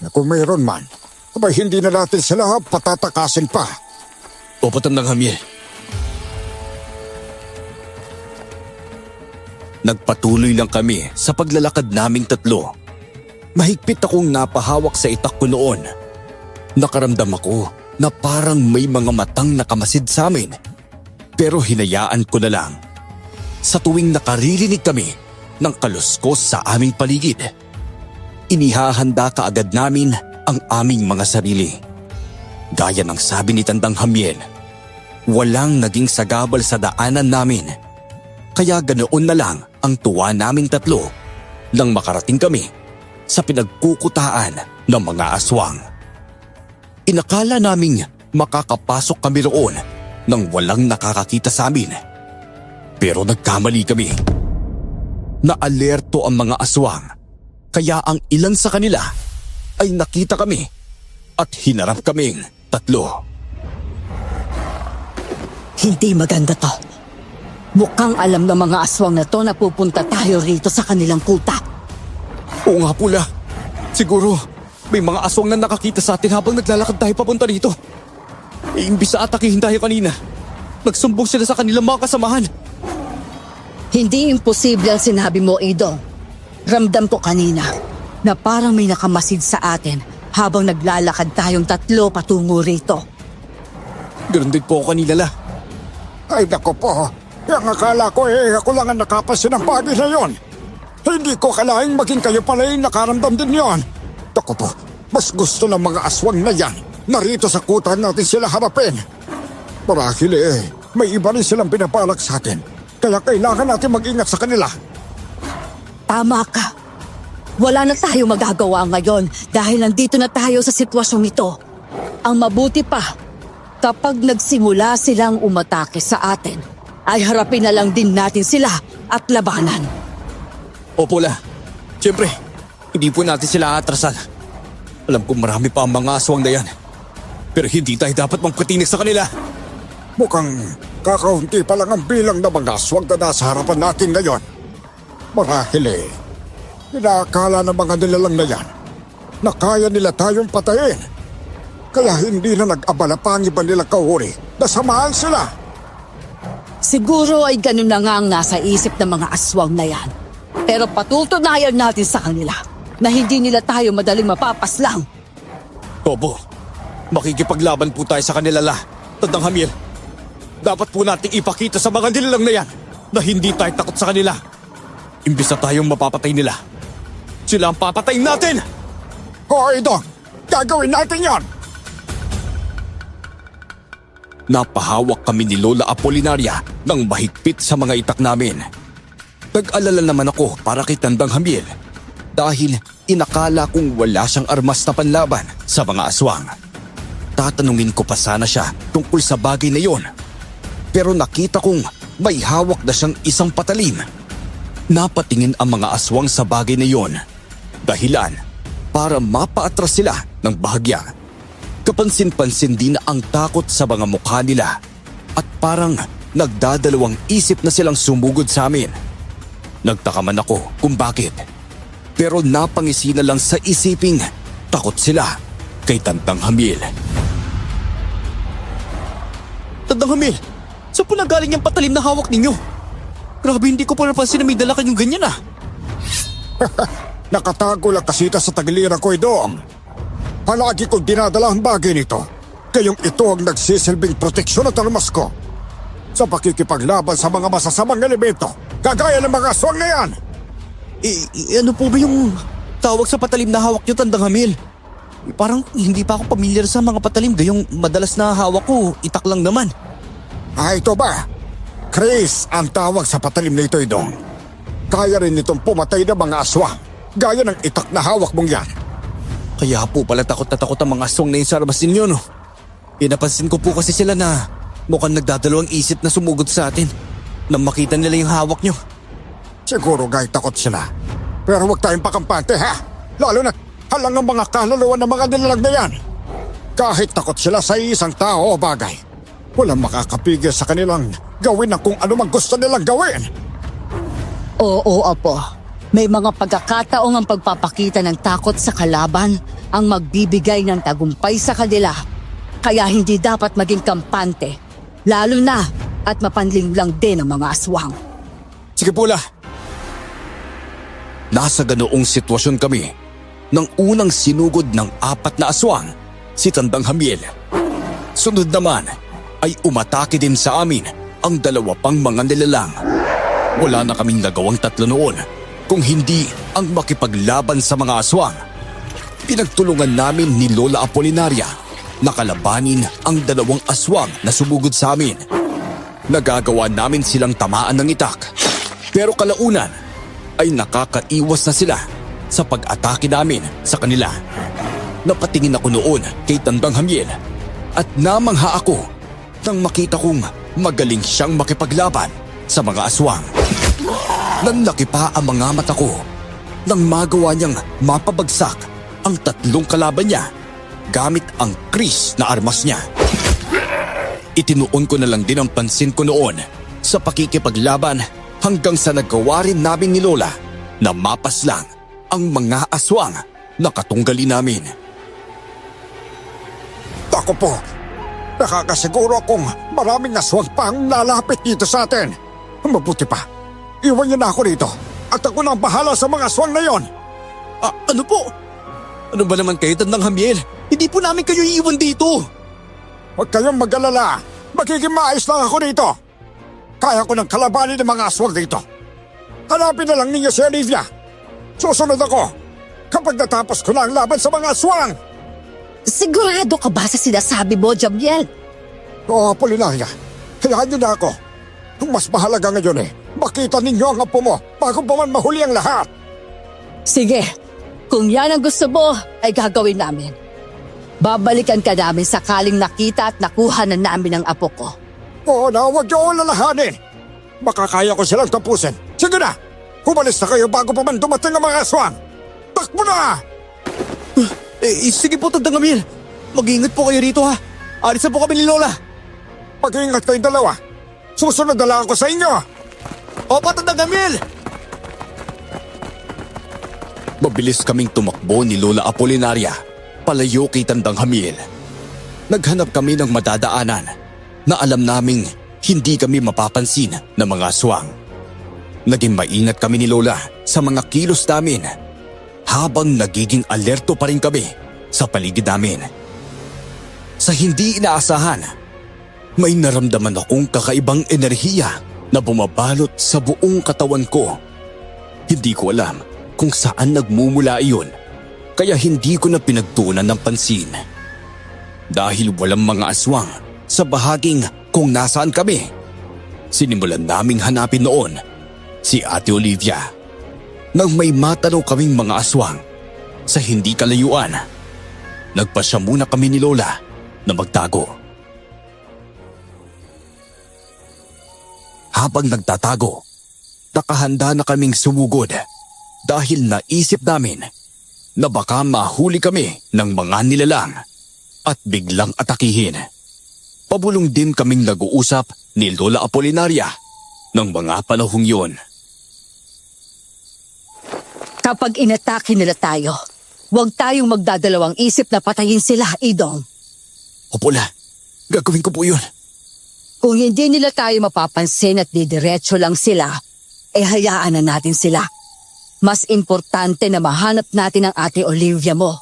Na kung mayroon man, abay hindi na natin sila patatakasin pa. Opo, Tandang Hamiel. Nagpatuloy lang kami sa paglalakad naming tatlo. Mahigpit akong napahawak sa itak ko noon. Nakaramdam ako na parang may mga matang nakamasid sa amin. Pero hinayaan ko na lang. Sa tuwing nakaririnig kami ng kaluskos sa aming paligid, inihahanda kaagad namin ang aming mga sarili. Gaya ng sabi ni Tandang Hamiel, walang naging sagabal sa daanan namin. Kaya ganoon na lang ang tuwa naming tatlo nang makarating kami sa pinagkukutaan ng mga aswang. Inakala naming makakapasok kami roon nang walang nakakakita sa amin. Pero nagkamali kami. Naalerto ang mga aswang, kaya ang ilan sa kanila ay nakita kami at hinarap kaming tatlo. Hindi maganda to. Mukhang alam ng mga aswang na to na pupunta tayo rito sa kanilang kuta. Oo nga pula. Siguro may mga aswang na nakakita sa atin habang naglalakad tayo papunta rito. Imbis na atakihin tayo kanina, nagsumbong sila sa kanilang mga kasamahan. Hindi imposible ang sinabi mo, Idong. Ramdam ko kanina na parang may nakamasid sa atin habang naglalakad tayong tatlo patungo rito. Ganun din po ako kanina, La. Ay nako po, yung akala ko ako lang ang nakapansin ng bagay na yon. Hindi ko kalaing maging kayo pala yung nakaramdam din yon. Naku po, mas gusto ng mga aswang na yan. Narito sa kutan natin sila harapin. Marahil may iba rin silang pinabalak sa atin. Kaya kailangan natin mag-ingat sa kanila. Tama ka. Wala na tayo magagawa ngayon dahil nandito na tayo sa sitwasyong ito. Ang mabuti pa, kapag nagsimula silang umatake sa atin, ay harapin na lang din natin sila at labanan. Opo, La. Siyempre, hindi po natin sila atrasan. Alam kong marami pa ang mga aswang na yan. Pero hindi tayo dapat magkatinig sa kanila. Mukhang kakaunti pa lang ang bilang ng mga aswang na nasa harapan natin ngayon. Marahil inaakala ng mga nilalang na yan na kaya nila tayong patayin. Kaya hindi na nag-abala pa ang iba nilang kahuri na samahan sila. Siguro ay ganun na nga ang nasa isip ng mga aswang na yan. Pero patutunayan natin sa kanila na hindi nila tayo madaling mapapaslang. Opo, makikipaglaban po tayo sa kanila, La. Tandang Hamiel, dapat po nating ipakita sa mga nilalang na yan na hindi tayo takot sa kanila. Imbis na tayong mapapatay nila, sila ang papatayin natin! Hoy, Dong! Gagawin natin yan! Napahawak kami ni Lola Apolinaria ng mahigpit sa mga itak namin. Nag-alala naman ako para kay Tandang Hamiel dahil inakala kong wala siyang armas na panlaban sa mga aswang. Tatanungin ko pa sana siya tungkol sa bagay na yon. Pero nakita kong may hawak na siyang isang patalim. Napatingin ang mga aswang sa bagay na yon. Dahilan para mapaatras sila ng bahagya. Kapansin-pansin din ang takot sa mga mukha nila at parang nagdadalawang isip na silang sumugod sa amin. Nagtaka man ako kung bakit. Pero napangisi na lang sa isiping takot sila kay Tandang Hamiel. Tandang Hamiel, saan po nagaling yung patalim na hawak ninyo? Grabe, hindi ko po napansin na may dala kayong ganyan ah. Nakatago lang kasi ito sa tagiliran ko, Idong. Palagi kong dinadala ang bagay nito. Kayong ito ang nagsisilbing proteksyon at armas ko sa pakikipaglaban sa mga masasamang elemento, kagaya ng mga aswang na yan. Ano po ba yung tawag sa patalim na hawak niyo, Tandang Hamiel? Parang hindi pa ako pamilyar sa mga patalim. Gayong madalas na hawak ko, itak lang naman. Ito ba? Chris ang tawag sa patalim na ito, Idong. Kaya rin itong pumatay ng mga aswang. Gaya ng itak na hawak mong yan. Kaya po pala takot na takot ang mga aswang na yung sa armas ninyo, no? Pinapansin ko po kasi sila na mukhang nagdadalawang isip na sumugod sa atin nang makita nila yung hawak nyo. Siguro gay takot sila. Pero huwag tayong pakampante, ha? Lalo na halang ang mga kaluluwa ng mga nilalang na yan. Kahit takot sila sa isang tao o bagay, walang makakapigil sa kanilang gawin ang kung ano mang gusto nilang gawin. Oo, Apo. May mga pagkakataong ang pagpapakita ng takot sa kalaban ang magbibigay ng tagumpay sa kanila. Kaya hindi dapat maging kampante, lalo na at mapanlinlang din ang mga aswang. Sige Pula. Nasa ganoong sitwasyon kami nang unang sinugod ng 4 na aswang, si Tandang Hamiel. Sunod naman ay umatake din sa amin ang 2 pang mga nilalang. Wala na kaming nagawang 3 noon kung hindi ang makipaglaban sa mga aswang. Pinagtulungan namin ni Lola Apolinaria na kalabanin ang 2 aswang na sumugod sa amin. Nagagawa namin silang tamaan ng itak, pero kalaunan ay nakakaiwas na sila sa pag-atake namin sa kanila. Napatingin ako noon kay Tandang Hamiel at namangha ako nang makita kong magaling siyang makipaglaban sa mga aswang. Nanlaki pa ang mga mata ko nang magawa niyang mapabagsak ang 3 kalaban niya gamit ang Chris na armas niya. Itinuon ko na lang din ang pansin ko noon sa pakikipaglaban hanggang sa nagawa rin namin ni Lola na mapaslang ang mga aswang na katunggali namin. Ako po, nakakasiguro akong maraming aswang pa ang lalapit dito sa atin. Mabuti pa, iwan niyo na ako rito at ako na ang bahala sa mga aswang na yon. Ano po? Ano ba naman kayo, Tandang Hamiel? Hindi po namin kayo iiwan dito. Huwag kayong mag-alala, magiging maayos lang ako rito. Kaya ko ng kalabanin ng mga aswang dito. Hanapin na lang ninyo si Olivia. Susunod ako kapag natapos ko na ang laban sa mga aswang. Sigurado ka ba sa sinasabi mo, Jamiel? Oo, Apolinaria, hayaan niyo na ako. Ang mas mahalaga ngayon makita ninyo ang apo mo bago pa man mahuli ang lahat. Sige, kung yan ang gusto mo, ay gagawin namin. Babalikan ka namin sakaling nakita at nakuha na namin ang apo ko. Oo na, huwag niyo lalahanin. Makakaya ko silang tapusin. Sige na, umalis na kayo bago pa man dumating ang mga aswang. Takbo na! Sige po, Tandang Hamiel. Mag-iingat po kayo rito, ha. Alis na po kami ni Lola. Mag-iingat kayong dalawa. Susunod na lang ako sa inyo. Opo, Tandang Hamiel. Mabilis kaming tumakbo ni Lola Apolinaria palayo kay Tandang Hamiel. Naghanap kami ng madadaanan na alam naming hindi kami mapapansin ng mga aswang. Naging maingat kami ni Lola sa mga kilos namin habang nagiging alerto pa rin kami sa paligid namin. Sa hindi inaasahan, may naramdaman akong kakaibang enerhiya na bumabalot sa buong katawan ko. Hindi ko alam kung saan nagmumula iyon, kaya hindi ko na pinagtuunan ng pansin. Dahil walang mga aswang sa bahaging kung nasaan kami, sinimulan naming hanapin noon si Ate Olivia. Nang may matanaw kaming mga aswang sa hindi kalayuan, nagpasya muna kami ni Lola na magtago. Habang nagtatago, nakahanda na kaming sumugod dahil naisip namin na baka mahuli kami ng mga nilalang at biglang atakihin. Pabulong din kaming nag-uusap ni Lola Apolinaria ng mga panahong yun. Kapag inatake nila tayo, huwag tayong magdadalawang isip na patayin sila, Idong. Opola, gagawin ko po yun. Kung hindi nila tayo mapapansin at didiretso lang sila, hayaan na natin sila. Mas importante na mahanap natin ang Ate Olivia mo.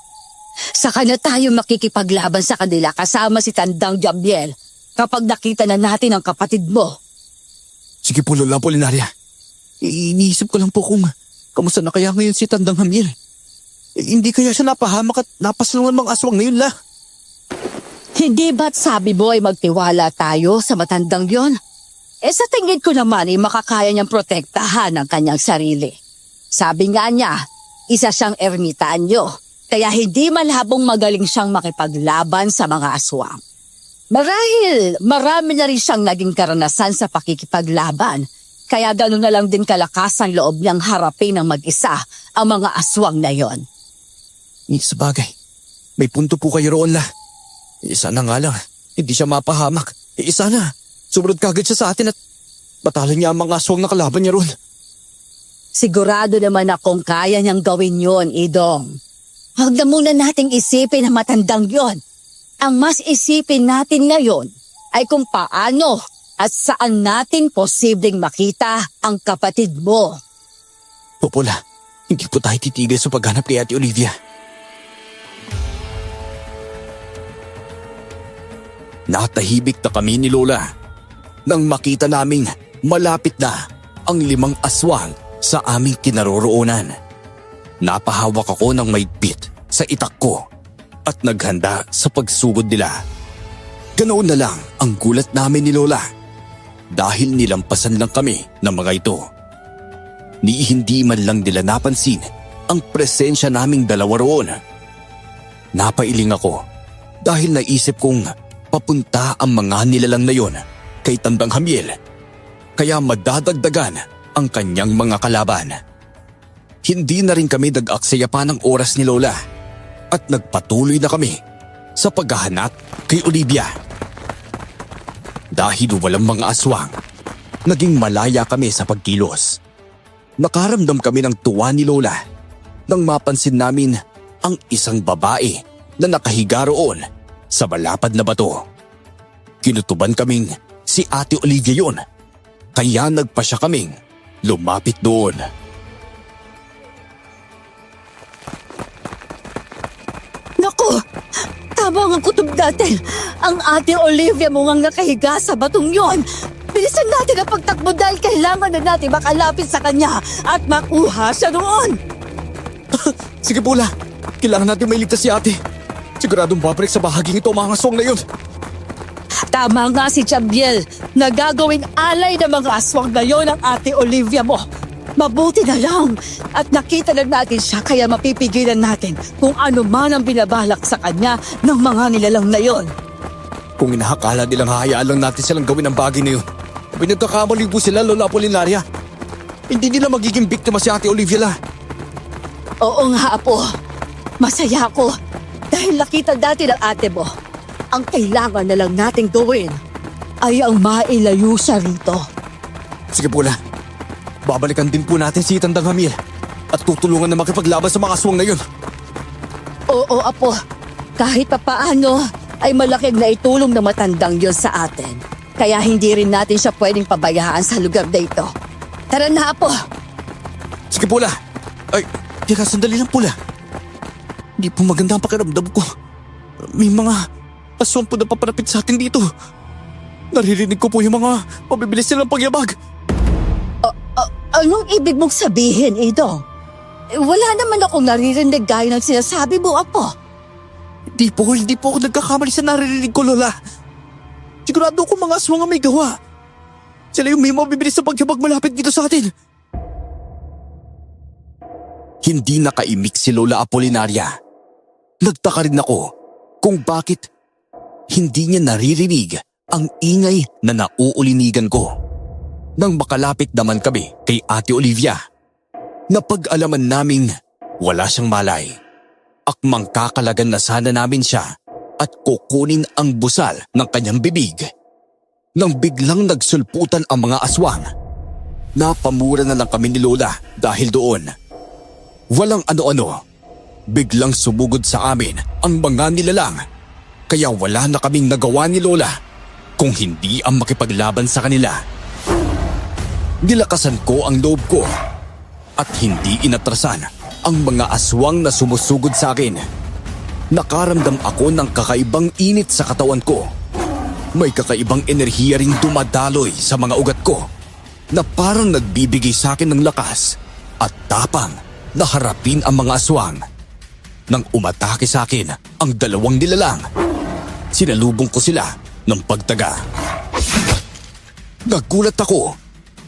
Saka na tayo makikipaglaban sa kanila kasama si Tandang Jamiel kapag nakita na natin ang kapatid mo. Sige po, Lola Apolinaria. Iniisip ko lang po kung kamusta na kaya ngayon si Tandang Hamiel. Hindi kaya siya napahamak at napaslungan mga aswang na yun, La? Hindi ba't sabi mo ay magtiwala tayo sa matandang yon? Sa tingin ko naman ay makakaya niyang protektahan ang kanyang sarili. Sabi nga niya, isa siyang ermitanyo, kaya hindi malabong magaling siyang makipaglaban sa mga aswang. Marahil marami na rin siyang naging karanasan sa pakikipaglaban, kaya gano'n na lang din kalakas ang loob niyang harapin ng mag-isa ang mga aswang na yon. Sabagay, may punto po kayo roon, La. Sana nga lang, hindi siya mapahamak. Sana, sumunod kagad siya sa atin at batalo niya ang mga aswang na kalaban niya roon. Sigurado naman akong kaya niyang gawin yon, Idong. Huwag na muna nating isipin ang matandang yon. Ang mas isipin natin ngayon ay kung paano at saan natin posibleng makita ang kapatid mo. Opo, La. Hindi po tayo titigil sa paghanap kay Ate Olivia. Natahimik na kami ni Lola nang makita naming malapit na ang 5 aswang sa aming kinaroroonan. Napahawak ako ng maigpit sa itak ko at naghanda sa pagsugod nila. Ganoon na lang ang gulat namin ni Lola dahil nilampasan lang kami ng mga ito. Hindi man lang nila napansin ang presensya naming dalawa roon. Napailing ako dahil naisip kong papunta ang mga nilalang na yon kay Tandang Hamiel, kaya madadagdagan ang kanyang mga kalaban. Hindi na rin kami nag-aksaya pa ng oras ni Lola at nagpatuloy na kami sa paghahanap kay Olivia. Dahil walang mga aswang, naging malaya kami sa pagkilos. Nakaramdam kami ng tuwa ni Lola nang mapansin namin ang isang babae na nakahiga roon sa malapad na bato. Kinutuban kaming si Ate Olivia yon, kaya nagpasya kaming lumapit doon. Naku! Tama ang kutob natin. Ang Ate Olivia mo ngang nakahiga sa batong yon. Bilisan natin ang pagtakbo dahil kailangan na natin makalapit sa kanya at makuha siya doon. Sige po, La. Kailangan natin mailigtas si ate. Siguradong babalik sa bahaging ito ang mga aswang na yun. Tama nga si Chabiel na gagawing alay ng mga aswang na yon ang Ate Olivia mo. Mabuti na lang at nakita na natin siya kaya mapipigilan natin kung ano man ang binabalak sa kanya ng mga nilalang na yon. Kung inahakala nilang hahayaan lang natin silang gawin ang bagay na yun, pinagkakamali po sila, Lola Apolinaria. Hindi nila magiging biktima si Ate Olivia, La. Oo nga, Apo. Masaya ako dahil nakita natin ang ate mo. Ang kailangan na lang nating gawin ay ang mailayo siya rito. Sige po, La. Babalikan din po natin si Tandang Hamiel at tutulungan na makipaglaban sa mga aswang na yun. Oo, Apo. Kahit papaano ay malaking naitulong na matandang yon sa atin. Kaya hindi rin natin siya pwedeng pabayaan sa lugar na ito. Tara na, Apo. Sige po, La. Ay, teka, sandali lang po, La. Hindi po maganda ang pakiramdam ko. May mga aswang po na papanapit sa atin dito. Naririnig ko po yung mga mabibilis nilang pagyabag. Anong ibig mong sabihin, Idong? Wala naman akong naririnig gaya ng sinasabi mo, Apo. Hindi po ako nagkakamali sa naririnig ko, Lola. Sigurado ko mga aswang ang may gawa. Sila yung may mabibilis na pagyabag malapit dito sa atin. Hindi nakaimik si Lola Apolinaria. Nagtaka rin ako kung bakit hindi niya naririnig ang ingay na nauulinigan ko. Nang makalapit naman kami kay Ate Olivia, napag-alaman naming wala siyang malay. Akmang kakalagan na sana namin siya at kukunin ang busal ng kanyang bibig. Nang biglang nagsulputan ang mga aswang, napamura na lang kami ni Lola dahil doon. Walang ano-ano, biglang sumugod sa amin ang mga nilalang, kaya wala na kaming nagawa ni Lola kung hindi ang makipaglaban sa kanila. Nilakasan ko ang loob ko at hindi inatrasan ang mga aswang na sumusugod sa akin. Nakaramdam ako ng kakaibang init sa katawan ko. May kakaibang enerhiya ring dumadaloy sa mga ugat ko na parang nagbibigay sa akin ng lakas at tapang na harapin ang mga aswang. nang umatake sa akin ang dalawang nilalang. Sinalubong ko sila ng pagtaga. Nagulat ako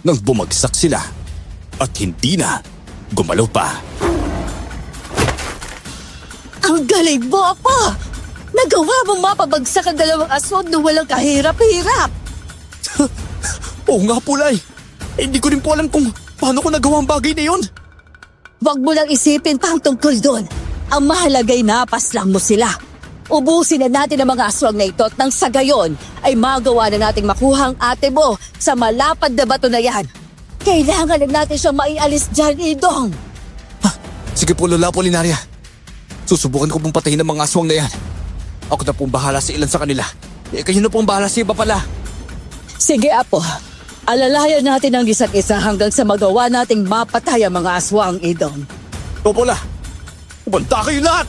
nang bumagsak sila at hindi na gumalaw pa. Ang galing mo, Apo! Nagawa mong mapabagsak ang dalawang aswang na walang kahirap-hirap. Oo nga, Pulay. Hindi ko rin po alam kung paano ko nagawa ang bagay na yun. Huwag mo lang isipin pa ang tungkol doon. Ang mahalagay napaslang mo sila. Ubusin na natin ang mga aswang na ito at nang sa gayon ay magawa na nating makuha ang ate mo sa malapad na bato na yan. Kailangan na natin siyang maialis dyan, Idong. Sige po, Lola Apolinaria. Susubukan ko pong patayin ang mga aswang na yan. Ako na pong bahala sa ilan sa kanila. Kayo na pong bahala sa iba pala. Sige, Apo. Alalayan natin ang isa't isa hanggang sa magawa nating mapatay ang mga aswang, Idong. Popola, umanda kayo lahat!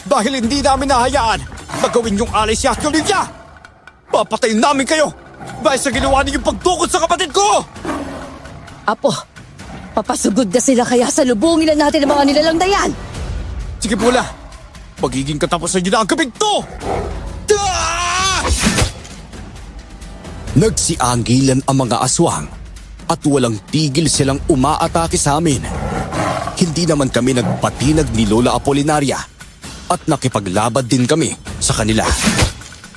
Dahil hindi namin nahayaan na gawin yung alay si Ate Olivia! Papatayin namin kayo dahil sa ginawa ninyong pagtukod sa kapatid ko! Apo, papasugod na sila kaya salubungin na natin ang mga nilalang na yan. Sige, Pola. Magiging katapusan niyo na ang gabing to! Ah! Nagsianggilan ang mga aswang at walang tigil silang umaatake sa amin. Hindi naman kami nagpatinag ni Lola Apolinaria at nakipaglabad din kami sa kanila.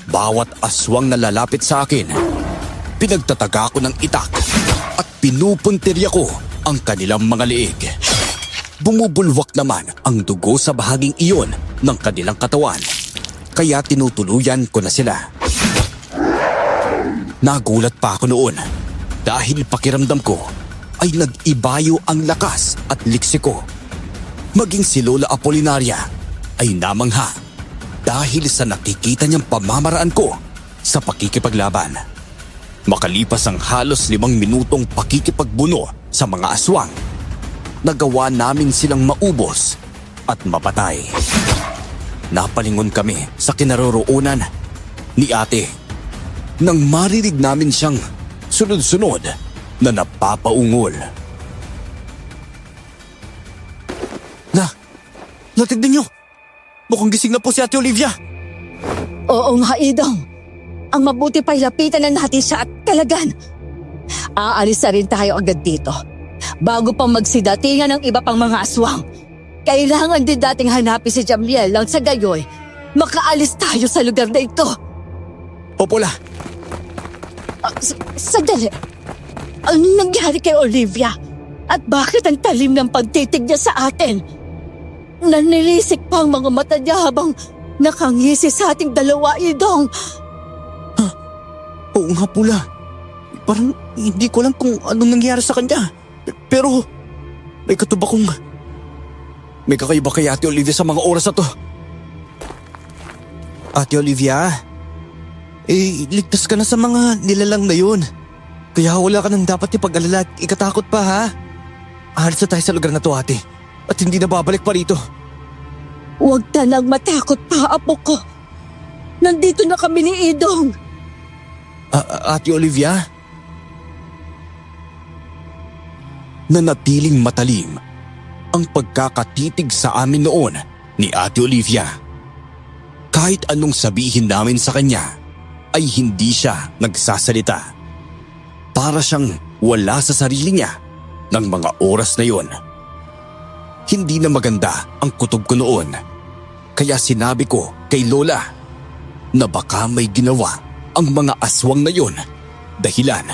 Bawat aswang na lalapit sa akin, pinagtataga ko ng itak at pinupuntirya ko ang kanilang mga liig. Bumubulwak naman ang dugo sa bahaging iyon ng kanilang katawan, kaya tinutuluyan ko na sila. Nagulat pa ako noon dahil pakiramdam ko ay nag-ibayo ang lakas at liksi ko. Maging si Lola Apolinaria ay namangha dahil sa nakikita niyang pamamaraan ko sa pakikipaglaban. Makalipas ang halos 5 minutong pakikipagbuno sa mga aswang, nagawa namin silang maubos at mapatay. Napalingon kami sa kinaroroonan ni ate nang marinig namin siyang sunod-sunod na napapaungol. Tignan niyo! Mukhang gising na po si Ate Olivia! Oo nga, Idong. Ang mabuti pa'y lapitan na natin siya at kalagan. Aalis na rin tayo agad dito. Bago pang magsidatingan ng iba pang mga aswang, kailangan din dating hanapin si Jamliel lang sa gayoy. Makaalis tayo sa lugar na ito. Popola, Sandali. Ano nangyari kay Olivia? At bakit ang talim ng pagtitig niya sa atin? Nanilisik pa ang mga mata niya habang nakangisi sa ating dalawa, Idong. oo nga, Pula. Parang hindi ko alam kung anong nangyari sa kanya. Pero may katuba kong may kakaiba kay Ate Olivia sa mga oras na to. Ate Olivia, ligtas ka na sa mga nilalang na yun. Kaya wala ka nang dapat ipag-alala at ikatakot pa, ha? Ahalis na tayo sa lugar na to, ate. At hindi na babalik pa rito. Huwag ka nang matakot pa, apo ko. Nandito na kami ni Idong. Ate Olivia? Nanatiling matalim ang pagkakatitig sa amin noon ni Ate Olivia. Kahit anong sabihin namin sa kanya ay hindi siya nagsasalita. Para siyang wala sa sarili niya ng mga oras na yon. Hindi na maganda ang kutob ko noon, kaya sinabi ko kay Lola na baka may ginawa ang mga aswang na yon dahilan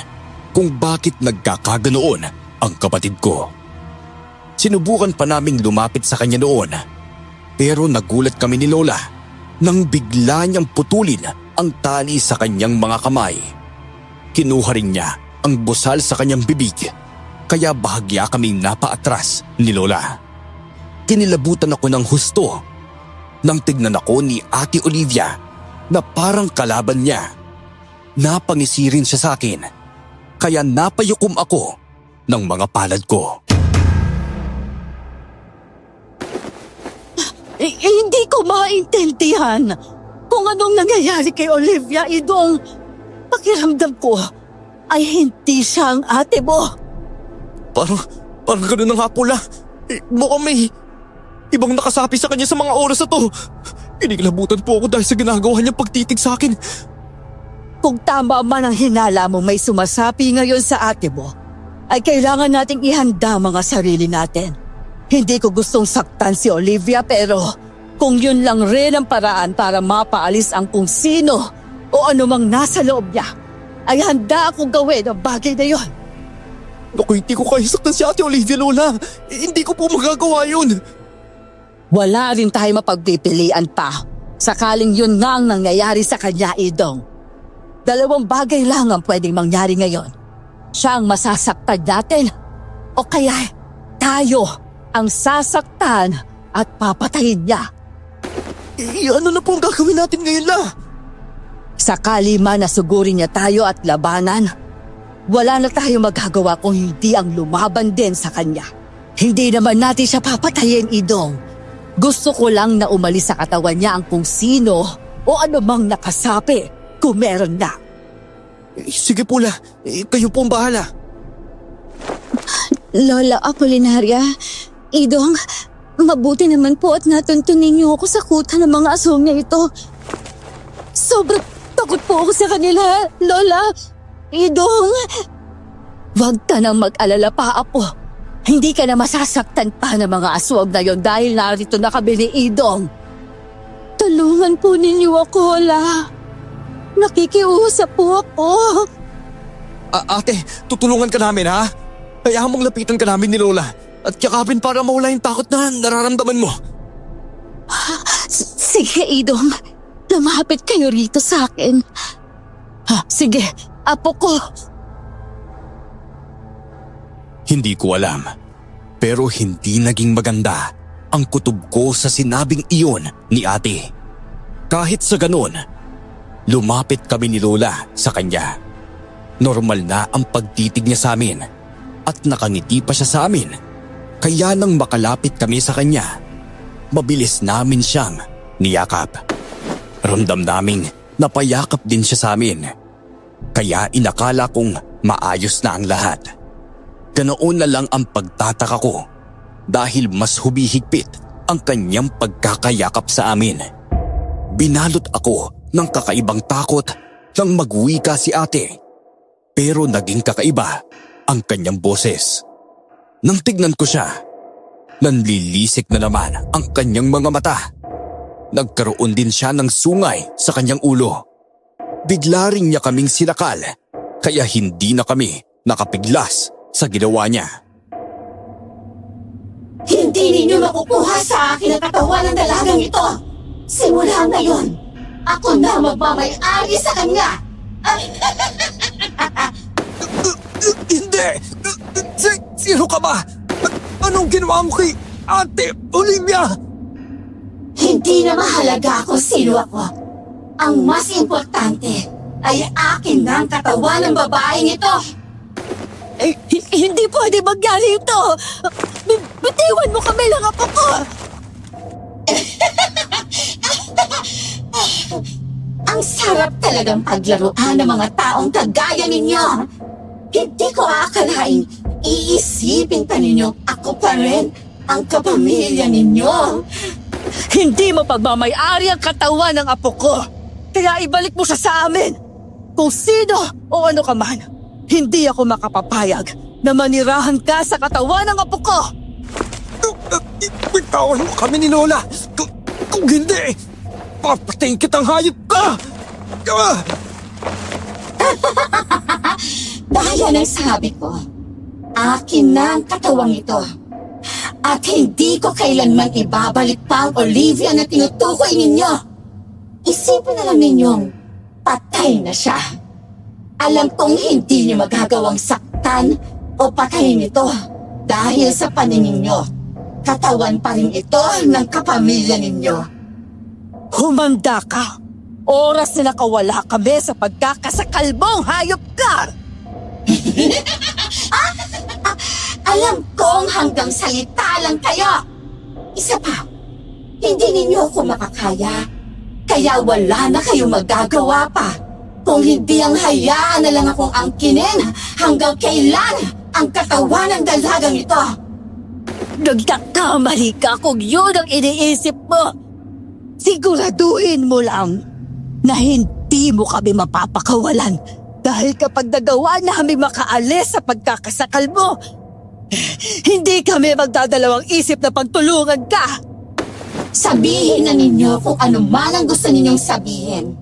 kung bakit nagkakaganoon ang kapatid ko. Sinubukan pa naming lumapit sa kanya noon, pero nagulat kami ni Lola nang bigla niyang putulin ang tali sa kanyang mga kamay. Kinuha rin niya ang busal sa kanyang bibig, kaya bahagya kaming napaatras ni Lola. Kinilabutan ako ng husto nang tignan ako ni Ate Olivia na parang kalaban niya. Napangisi rin siya sa akin, kaya napayukom ako ng mga palad ko. Hindi ko maintindihan kung anong nangyayari kay Olivia, Idong. Pakiramdam ko ay hindi siya ang ate mo. Parang ganun na nga, Pula. Mukhang may ibang nakasapi sa kanya sa mga oras na to. Kinikilabutan po ako dahil sa ginagawa niyang pagtitig sa akin. Kung tama man ang hinala mo may sumasapi ngayon sa ate mo, ay kailangan nating ihanda mga sarili natin. Hindi ko gustong saktan si Olivia pero kung yun lang rin ang paraan para mapaalis ang kung sino o anumang nasa loob niya, ay handa akong gawin ang bagay na yun. Naku, hindi ko kaya saktan si Ate Olivia, Lola. Hindi ko po magagawa yun. Wala rin tayo mapagpipilian pa. Sakaling yun nga ang nangyayari sa kanya, Idong. Dalawang bagay lang ang pwedeng mangyari ngayon. Siya ang masasaktan natin o kaya tayo ang sasaktan at papatayin niya. Ano na po ang gagawin natin ngayon, La? Sakali man nasugurin niya tayo at labanan, wala na tayo magagawa kung hindi ang lumaban din sa kanya. Hindi naman natin siya papatayin, Idong. Gusto ko lang na umalis sa katawan niya ang kung sino o anumang nakasapi kung meron na. Sige po, La. Kayo po ang bahala. Lola Apolinaria, Idong, mabuti naman po at natuntunin niyo ako sa kuta ng mga aswang na ito. Sobrang takot po ako sa kanila, Lola. Idong. Huwag ka nang mag-alala pa, Apo. Hindi ka na masasaktan pa ng mga aswang na yon dahil narito na kami ni Idong. Tulungan po ninyo ako, Lola. Nakikiusap po ako. Ate, tutulungan ka namin, ha? Hayaan mong lapitan ka namin ni Lola at yakapin para mawala yung takot na nararamdaman mo. Sige, Idong. Lumapit kayo rito sa akin. Sige, Apo ko. Hindi ko alam, pero hindi naging maganda ang kutob ko sa sinabing iyon ni ate. Kahit sa ganun, lumapit kami ni Lola sa kanya. Normal na ang pagtitig niya sa amin at nakangiti pa siya sa amin. Kaya nang makalapit kami sa kanya, mabilis namin siyang niyakap. Ramdam naming napayakap din siya sa amin. Kaya inakala kong maayos na ang lahat. Ganoon na lang ang pagtataka ko dahil mas humihigpit ang kanyang pagkakayakap sa amin. Binalot ako ng kakaibang takot nang magwika si ate. Pero naging kakaiba ang kanyang boses. Nang tignan ko siya, nanlilisik na naman ang kanyang mga mata. Nagkaroon din siya ng sungay sa kanyang ulo. Bigla rin niya kaming sinakal kaya hindi na kami nakapiglas sa ginawa niya. Hindi ninyo makukuha sa akin ang katawan ng dalagang ito. Simula ngayon, ako na magmamay-ari sa kanya. Hindi! Sino ka ba? Anong ginawa mo kay Ate Olivia? Hindi na mahalaga kung sino ako. Ang mas importante ay akin na ang katawan ng babaeng ito. Hindi pwede mangyari ito. Bitiwan mo kami lang, Apo ko. Ang sarap talagang paglaruan ng mga taong kagaya ninyo. Hindi ko akalain iisipin pa ninyo ako pa rin ang kapamilya ninyo. Hindi mo pagmamay-ari ang katawan ng Apo ko. Kaya ibalik mo siya sa amin. Kung sino o ano ka man, hindi ako makapapayag na manirahan ka sa katawan ng Apo ko. Bitawan mo kami ni Lola. Kung hindi, papatayin kitang hayop ka! Dahil ang sabi ko, akin na ang katawang ito. At hindi ko kailanman ibabalik pa ang Olivia na tinutukoy ninyo. Isipin na lang ninyong patay na siya. Alam kong hindi niyo magagawang saktan o patayin ito dahil sa paningin niyo. Katawan pa rin ito ng kapamilya ninyo. Humanda ka. Oras na nakawala kami sa pagkakasakalbong hayop ka. Alam kong hanggang salita lang kayo. Isa pa, hindi ninyo ako makakaya. Kaya wala na kayong magagawa pa. Kung hindi ang hayaan na lang akong angkinin hanggang kailan ang katawan ng dalagang ito. Nagkakamali ka kung yun ang iniisip mo. Siguraduhin mo lang na hindi mo kami mapapakawalan dahil kapag nagawa namin makaalis sa pagkakasakal mo, hindi kami magdadalawang isip na pagtulungan ka. Sabihin na ninyo kung ano man ang gusto ninyong sabihin.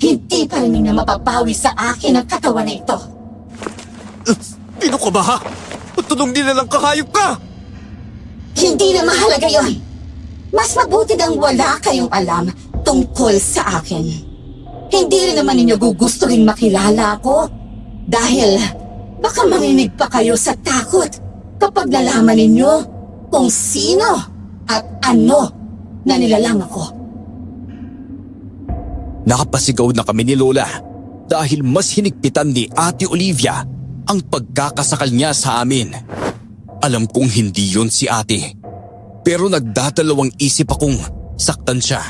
Hindi pa rin ninyo mapapawi sa akin ang katawan na ito. Pino ka ba ha? Patulong nila ng kahayop ka! Hindi na mahalaga yon. Mas mabuti nang wala kayong alam tungkol sa akin. Hindi rin naman ninyo gugustuhin makilala ako. Dahil baka marinig pa kayo sa takot kapag nalaman ninyo kung sino at ano na nilalang ako. Nakapasigaw na kami ni Lola dahil mas hinigpitan ni Ate Olivia ang pagkakasakal niya sa amin. Alam kong hindi yun si ate, pero nagdadalawang isip akong saktan siya.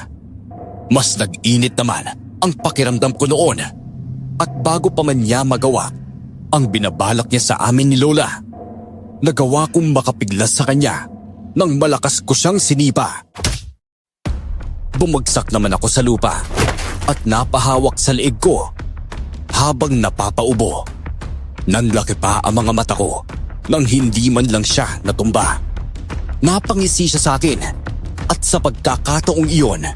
Mas nag-init naman ang pakiramdam ko noon at bago pa man niya magawa ang binabalak niya sa amin ni Lola, nagawa kong makapiglas sa kanya nang malakas ko siyang sinipa. Bumagsak naman ako sa lupa at napahawak sa leeg ko habang napapaubo. Nanlaki pa ang mga mata ko nang hindi man lang siya natumba. Napangisi siya sa akin at sa pagkakataong iyon,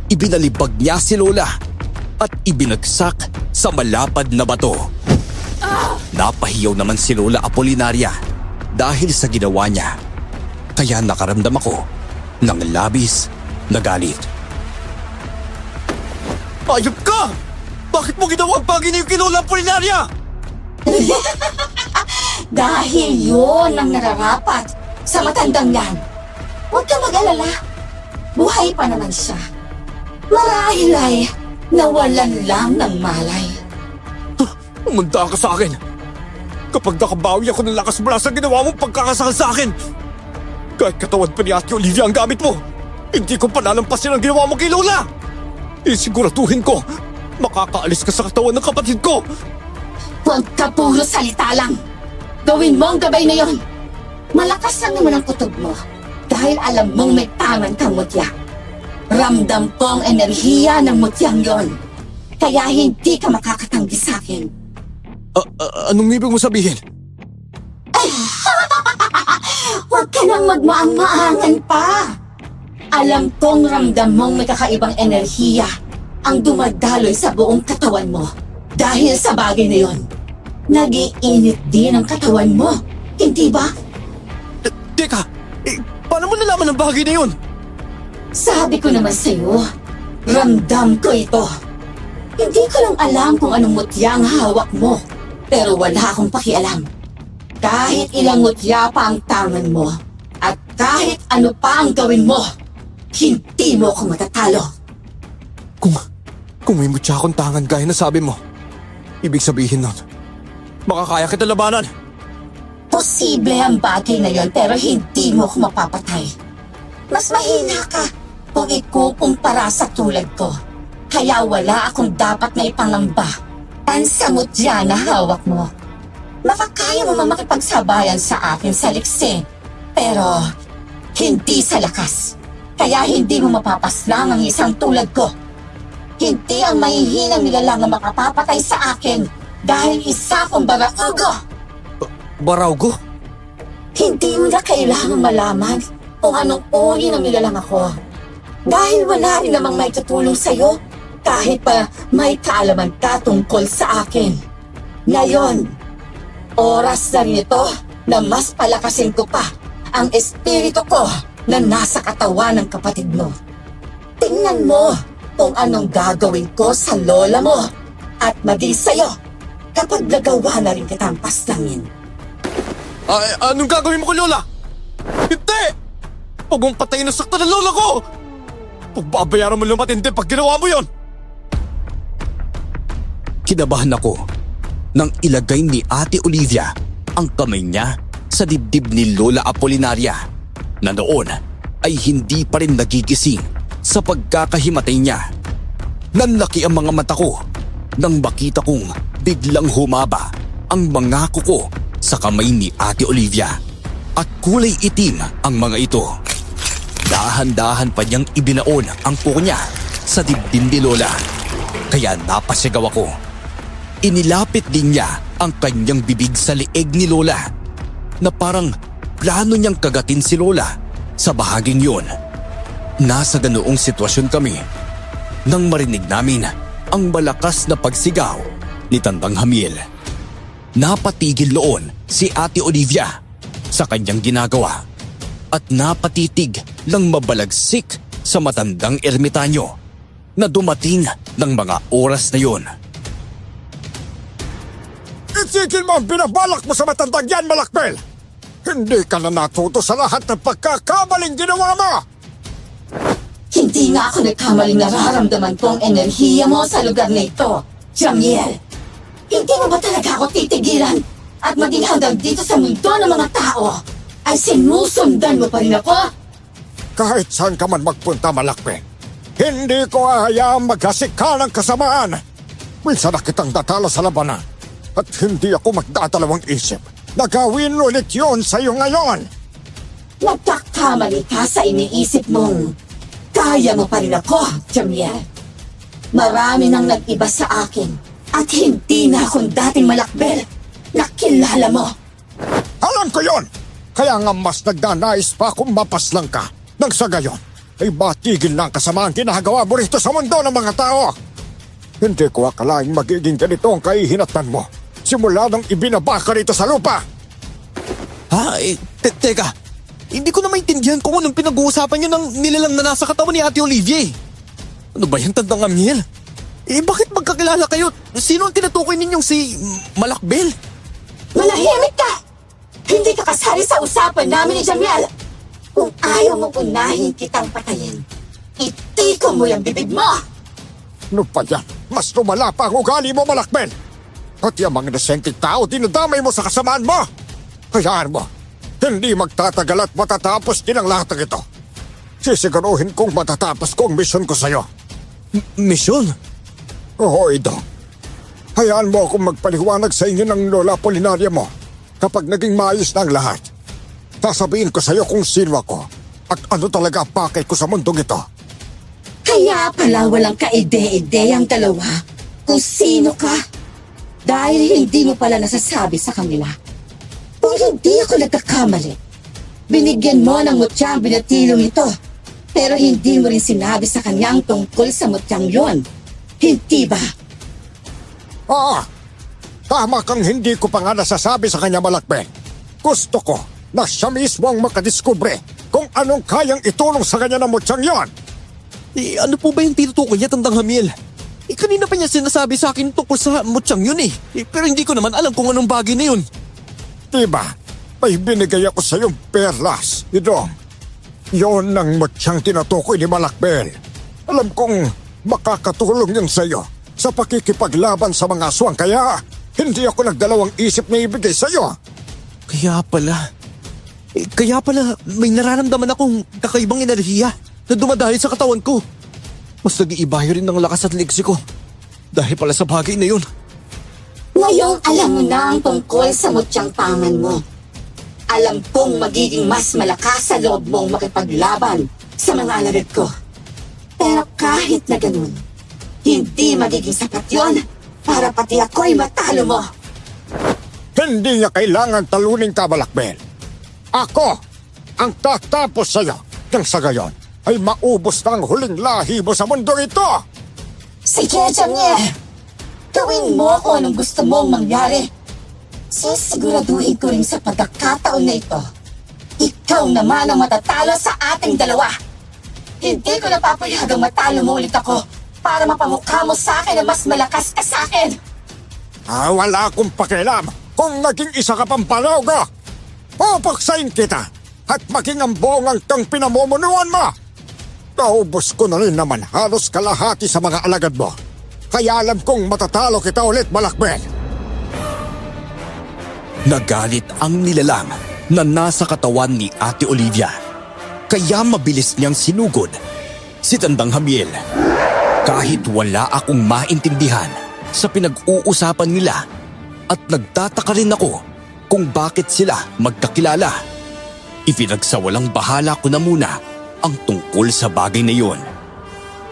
ibinalibag niya si Lola at ibinagsak sa malapad na bato. Napahiyaw naman si Lola Apolinaria dahil sa ginawa niya, kaya nakaramdam ako ng labis na galit. Ayop ka! Bakit mo ginawa ang bagay na yung kay Lola Apolinaria? Dahil yun ang nararapat sa matandang yan. Huwag ka mag-alala. Buhay pa naman siya. Marahil ay nawalan lang ng malay. Umanda ka sa akin. Kapag nakabawi ako ng lakas mula sa ginawa mong pagkakasakal sa akin, kahit katawan pa ni Ate Olivia ang gamit mo, hindi ko palalampasin ang ginawa mo kay Lola. Isiguraduhin ko, makakaalis ka sa katawan ng kapatid ko. Huwag ka puro salita lang. Gawin mo ang gabay na yon. Malakas lang naman ang kutob mo dahil alam mong may tangan kang mutya. Ramdam ko ang enerhiya ng mutyang yon. Kaya hindi ka makakatanggi sa akin. Anong ibig mo sabihin? Huwag ka nang magmaang-maangan pa. Alam kong ramdam mong may kakaibang enerhiya ang dumadaloy sa buong katawan mo. Dahil sa bagay na yon, nag-iinit din ang katawan mo. Hindi ba? Teka, paano mo nalaman ang bagay na yun? Sabi ko naman sa'yo, ramdam ko ito. Hindi ko lang alam kung anong mutya ang hawak mo, pero wala akong pakialam. Kahit ilang mutya pa ang tangan mo, at kahit ano pa ang gawin mo, hindi mo ako matatalo. Kung may mutya akong tangan gaya na sabi mo, ibig sabihin nun, makakaya kita labanan. Posible ang bagay na yon pero hindi mo ako mapapatay. Mas mahina ka kung ikukumpara sa tulad ko. Kaya wala akong dapat na ipangamba. Sa mutya na hawak mo. Makakaya mo makipagsabayan sa akin sa liksi. Pero hindi sa lakas. Kaya hindi mo mapapaslang ang isang tulad ko. Hindi ang mahihinang nilalang na makapapatay sa akin dahil isa akong baraugo. Baraugo? Hindi mo na kailangan malaman kung anong uri ng nilalang ako. Dahil wala rin namang may tutulong sa'yo kahit pa may kaalaman ka tungkol sa akin. Ngayon, oras na rin ito na mas palakasin ko pa ang espiritu ko na nasa katawan ng kapatid mo. Tingnan mo kung anong gagawin ko sa lola mo at maging sa'yo kapag nagawa na rin kitang paslangin. Anong gagawin mo ko, Lola? Hindi! Huwag mong patayin ang sakta ng lola ko! Pagbabayaran mo lang matindi pag ginawa mo yon! Kinabahan ako nang ilagay ni Ate Olivia ang kamay niya sa dibdib ni Lola Apolinaria na noon ay hindi pa rin nagigising sa pagkakahimatay niya. Nanlaki ang mga mata ko nang makita kong biglang humaba ang mga kuko sa kamay ni Ate Olivia at kulay itim ang mga ito. Dahan-dahan pa niyang ibinaon ang kuko niya sa dibdib ni Lola. Kaya napasigaw ako. Inilapit din niya ang kanyang bibig sa lieg ni Lola na parang plano niyang kagatin si Lola sa bahaging yun. Nasa ganoong sitwasyon kami nang marinig namin ang malakas na pagsigaw ni Tandang Hamiel. Napatigil noon si Ate Olivia sa kanyang ginagawa at napatitig ng mabalagsik sa matandang ermitanyo na dumating ng mga oras na yon. Itigil mo ang binabalak mo sa matandang yan, Malakbel! Hindi ka na natuto sa lahat ng pagkakamaling ginawa mo! Hindi nga ako nagkamaling nararamdaman ko ang enerhiya mo sa lugar na ito, Jamiel. Hindi mo ba talaga ako titigilan? At maging hanggang dito sa mundo ng mga tao, ay sinusundan mo pa rin ako? Kahit saan ka man magpunta, Malakbel, hindi ko hahayaang maghasik ka ng kasamaan. Minsan na kitang datala sa labanan at hindi ako magdadalawang isip na gawin ulit yun sa'yo ngayon. Nagkakamali ka sa iniisip mong kaya mo pa rin ako, Jamiel. Marami nang nag-iba sa akin at hindi na akong dating Malakbel na kilala mo. Alam ko yon! Kaya nga mas nagdanais pa akong mapaslang ka. Nang sa gayon, ay batigil lang kasamaan ginagawa mo rito sa mundo ng mga tao. Hindi ko akalaing magiging ganito ang kahihinatnan mo simula nang ibinaba ka rito sa lupa. Ha? Teka. Hindi ko na maintindihan kung anong pinag-uusapan niyo ng nilalang na nasa katawan ni Ate Olivia. Ano ba yung Tandang Hamiel? Bakit magkakilala kayo? Sino ang tinutukoy ninyong si Malakbel? Manahimik ka! Hindi ka kasali sa usapan namin ni Jamiel. Kung ayaw mo unahin kitang patayin, itiko mo yung bibig mo! Ano pa yan? Mas lumala pa ang ugali mo, Malakbel! At yung mga nasenteng tao, dinadamay mo sa kasamaan mo! Hayaan mo, hindi magtatagal at matatapos din ang lahat ng ito. Sisiguruhin kong matatapos ko ang misyon ko sa'yo. Misyon? Oo, Idong. Hayaan mo akong magpaliwanag sa inyo ng Lola Apolinaria mo kapag naging maayos na ang lahat. Sasabihin ko sa'yo kung sino ako at ano talaga ang pakay ko sa mundong ito. Kaya pala walang kaide-ide ang dalawa kung sino ka. Dahil hindi mo pala nasasabi sa kanila. Kung hindi ako nagkakamali, binigyan mo ng mutya ang binatilong ito. Pero hindi mo rin sinabi sa kanyang tungkol sa mutyang yon. Hindi ba? Oo, tama kang hindi ko pa nga nasasabi sa kanya, Malakbel. Gusto ko na siya mismo ang makadiskubre kung anong kayang itulong sa kanya ng mutyang yon. Ano po ba yung tinutukoy niya, Tandang Hamiel? Kanina pa niya sinasabi sa akin tungkol sa mutyang yun pero hindi ko naman alam kung anong bagay na yun. Diba, may binigay ako sa iyong perlas, Idong. Yon ang mutyang tinutukoy ni Malakbel. Alam kong makakatulong yun sa iyo sa pakikipaglaban sa mga aswang, kaya hindi ako nagdalawang isip na ibigay sa iyo. Kaya pala may nararamdaman akong kakaibang enerhiya na dumadahil sa katawan ko. Mas nag-iibayo rin ng lakas at ligsi ko dahil pala sa bagay na yun. Ngayong alam mo na ang tungkol sa mutyang pangan mo. Alam kong magiging mas malakas sa loob mong makipaglaban sa mga alagad ko. Pero kahit na ganun, hindi magiging sapat yon para pati ako'y matalo mo. Hindi niya kailangan talunin ka, Malakbel. Ako ang tatapos sa'yo nang sa gayon ay maubos na ang huling lahi mo sa mundo ito. Sige, Jamiel. Gawin mo kung anong gusto mong mangyari. Sisiguraduhin ko rin sa pagkakataon na ito. Ikaw naman ang matatalo sa ating dalawa. Hindi ko napapayagang matalo mo ulit ako para mapamukha mo sa akin na mas malakas ka sa akin. Wala akong pakialam kung naging isa ka pang panogo. Pupuksain kita at maging ang bongang kang pinamumunuan mo. Naubos ko na rin naman halos kalahati sa mga alagad mo. Kaya alam kong matatalo kita ulit, Malakbel. Nagalit ang nilalang na nasa katawan ni Ate Olivia. Kaya mabilis niyang sinugod si Tandang Hamiel. Kahit wala akong maintindihan sa pinag-uusapan nila at nagtataka rin ako kung bakit sila magkakilala. Ipinagsawalang bahala ko na muna ang tungkol sa bagay na iyon.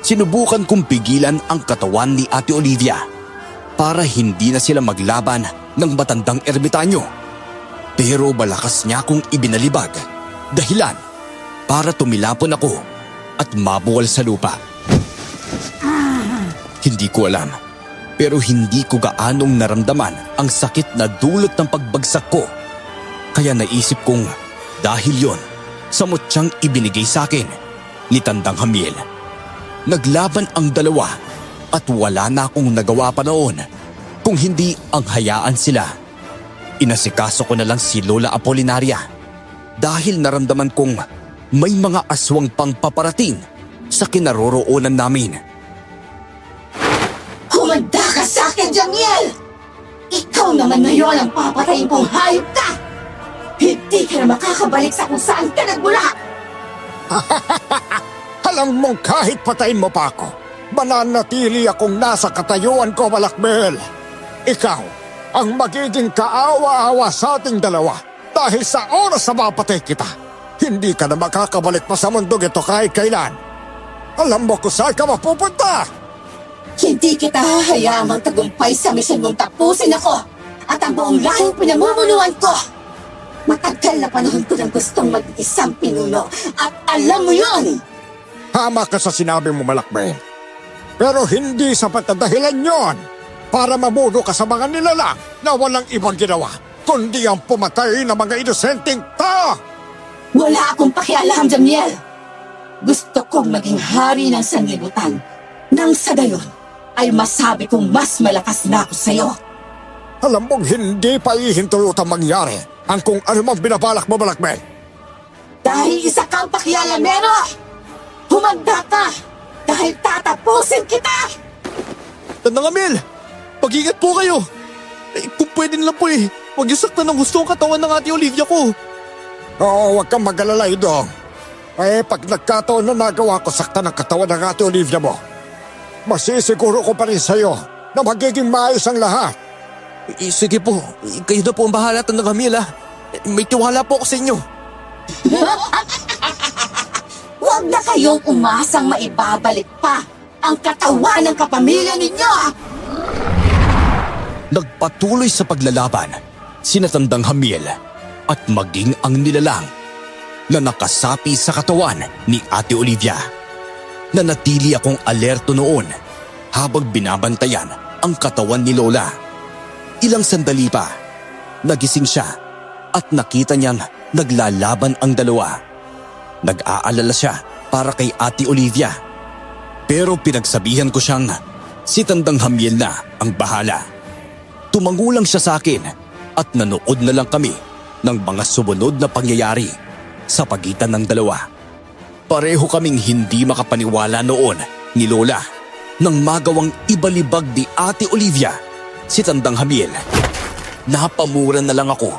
Sinubukan kong pigilan ang katawan ni Ate Olivia para hindi na sila maglaban ng matandang ermitanyo. Pero malakas niya akong ibinalibag, dahilan para tumilapon ako at mabuwal sa lupa. Hindi ko alam, pero hindi ko gaanong naramdaman ang sakit na dulot ng pagbagsak ko. Kaya naisip kong dahil yon sa mutyang ibinigay sa akin ni Tandang Hamiel. Naglaban ang dalawa at wala na akong nagawa pa noon kung hindi ang hayaan sila. Inasikaso ko na lang si Lola Apolinaria dahil naramdaman kong may mga aswang pang paparating sa kinaroroonan namin. Humanda ka sa akin, Jamiel! Ikaw naman ngayon ang papatayin kong hayop ka! Hindi ka na makakabalik sa kung saan ka nagmula! Alam mong kahit patayin mo pa ako, mananatili akong nasa katayuan ko, Balakbel. Ikaw ang magiging kaawa-awa sa ating dalawa dahil sa oras na mapatay kita. Hindi ka na makakabalik pa sa mundong ito kahit kailan. Alam mo kung saan ka mapupunta! Hindi kita hahayaang magtagumpay sa misyon mong tapusin ako at ang buong lahing pinamumunuan ko. Matagal na panahon ko nang gustong mag-isang pinuno at alam mo yun! Hama ka sa sinabi mo, Malakbel. Pero hindi sapat na dahilan yon para mamuno ka sa mga nilalang na walang ibang ginawa, kundi ang pumatay ng mga inosenteng tao! Wala akong pakialam, Jamiel. Gusto kong maging hari ng sanlibutan. Nang sa gayon, ay masabi kong mas malakas na ako sa'yo. Alam mong hindi pa ihintulutang mangyari ang kung ano mang binabalak mo, Balakbel. Dahil isa kang pakialamero! Humanda ka! Dahil tatapusin kita! Tandang Hamiel, mag-ingat po kayo. Kung pwede lang po huwag yung saktan ng gusto ang katawan ng Ate Olivia ko. Oo, huwag kang mag-alala, Idong. Pag nagkataon na nagawa ko saktan ng katawan ng Ate Olivia mo, masisiguro ko pa rin sa'yo na magiging maayos ang lahat. Sige po, kayo na po ang bahala, Tandang Hamiel ha. May tiwala po ako sa inyo. Huwag na kayong umasang maibabalik pa ang katawan ng kapamilya ninyo! Nagpatuloy sa paglalaban sina Tandang Hamiel at maging ang nilalang na nakasapi sa katawan ni Ate Olivia. Nanatili akong alerto noon habang binabantayan ang katawan ni Lola. Ilang sandali pa, nagising siya at nakita niyang naglalaban ang dalawa. Nag-aalala siya para kay Ate Olivia. Pero pinagsabihan ko siyang si Tandang Hamiel na ang bahala. Tumangulang siya sa akin at nanood na lang kami ng mga sumunod na pangyayari sa pagitan ng dalawa. Pareho kaming hindi makapaniwala noon ni Lola nang magawang ibalibag ni Ate Olivia si Tandang Hamiel. Napamura na lang ako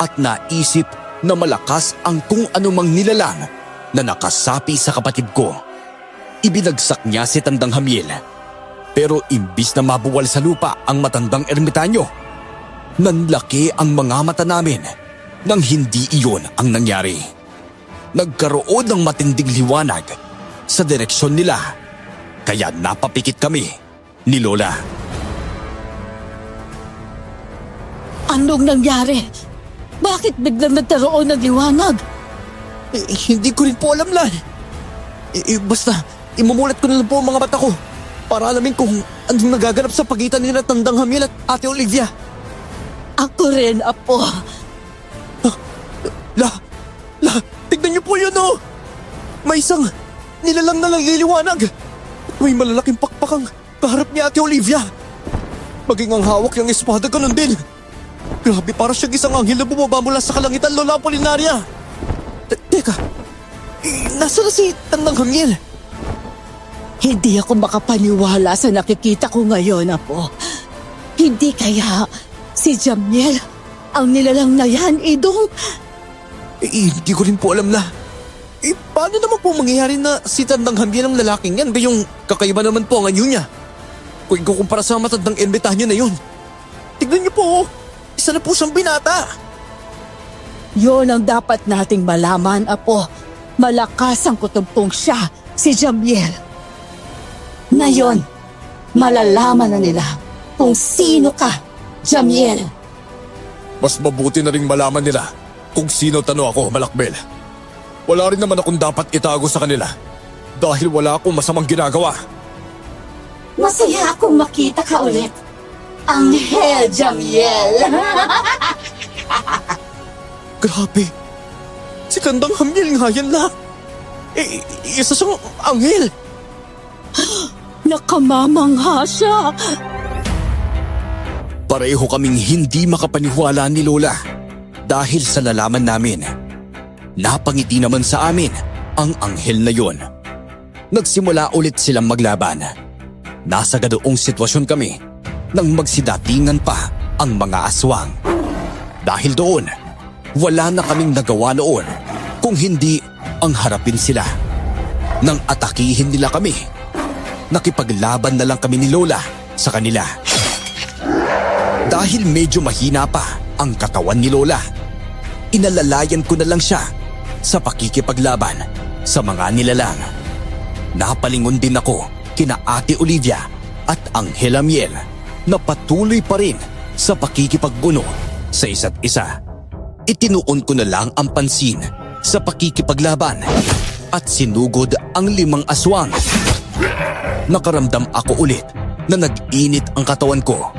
at naisip na malakas ang kung anumang nilalang na nakasapi sa kapatid ko. Ibinagsak niya si Tandang Hamiel. Pero imbis na mabuwal sa lupa ang matandang ermitanyo, nanlaki ang mga mata namin nang hindi iyon ang nangyari. Nagkaroon ng matinding liwanag sa direksyon nila, kaya napapikit kami ni Lola. Anong nangyari? Bakit biglang nagkaroon ng liwanag? Hindi ko rin po alam, Lan. Basta, imumulat ko na lang po ang mga mata ko para alamin kung anong nagaganap sa pagitan nila Tandang Hamiel at Ate Olivia. Ako rin, Apo. La, tignan niyo po yun, oh! May isang nilalang na nagliliwanag. May malalaking pakpakang kaharap ni Ate Olivia. Maging ang hawak ng espada, ganun din. Grabe, para siyang isang anghel na bumaba mula sa kalangitan, Lola Apolinaria. Teka, nasaan na si Tandang Hamiel? Hindi ako makapaniwala sa nakikita ko ngayon, Apo. Hindi kaya si Jamiel ang nilalang na yan, Idong? Hindi ko rin po alam na. Paano naman po mangyayari na si Tandang Hamiel ang lalaking yan? Yung kakaiba naman po ang anyo niya. Kung ikukumpara sa matandang ermitanyo na yun. Tignan niyo po, isa na po siyang binata. Yon ang dapat nating malaman, Apo. Malakas ang kutob kong siya, si Jamiel. Ngayon, malalaman na nila kung sino ka, Jamiel. Mas mabuti na ring malaman nila kung sino tano ako, Malakbel. Wala rin naman akong dapat itago sa kanila dahil wala akong masamang ginagawa. Masaya akong makita ka ulit. Anghel Jamiel. Grabe. Si Tandang Jamiel nga yan lang. Isa siyang anghel. Nakamamangha siya. Pareho kaming hindi makapaniwala ni Lola dahil sa nalaman namin. Napangiti naman sa amin ang anghel na yon. Nagsimula ulit silang maglaban. Nasa ganoong sitwasyon kami nang magsidatingan pa ang mga aswang. Dahil doon, wala na kaming nagawa noon kung hindi ang harapin sila. Nang atakihin nila kami, nakipaglaban na lang kami ni Lola sa kanila. Dahil medyo mahina pa ang katawan ni Lola, inalalayan ko na lang siya sa pakikipaglaban sa mga nilalang. Napalingon din ako kina Ate Olivia at Anghel Amiel na patuloy pa rin sa pakikipagbuno sa isa't isa. Itinuon ko na lang ang pansin sa pakikipaglaban at sinugod ang 5 aswang. Nakaramdam ako ulit na nag-init ang katawan ko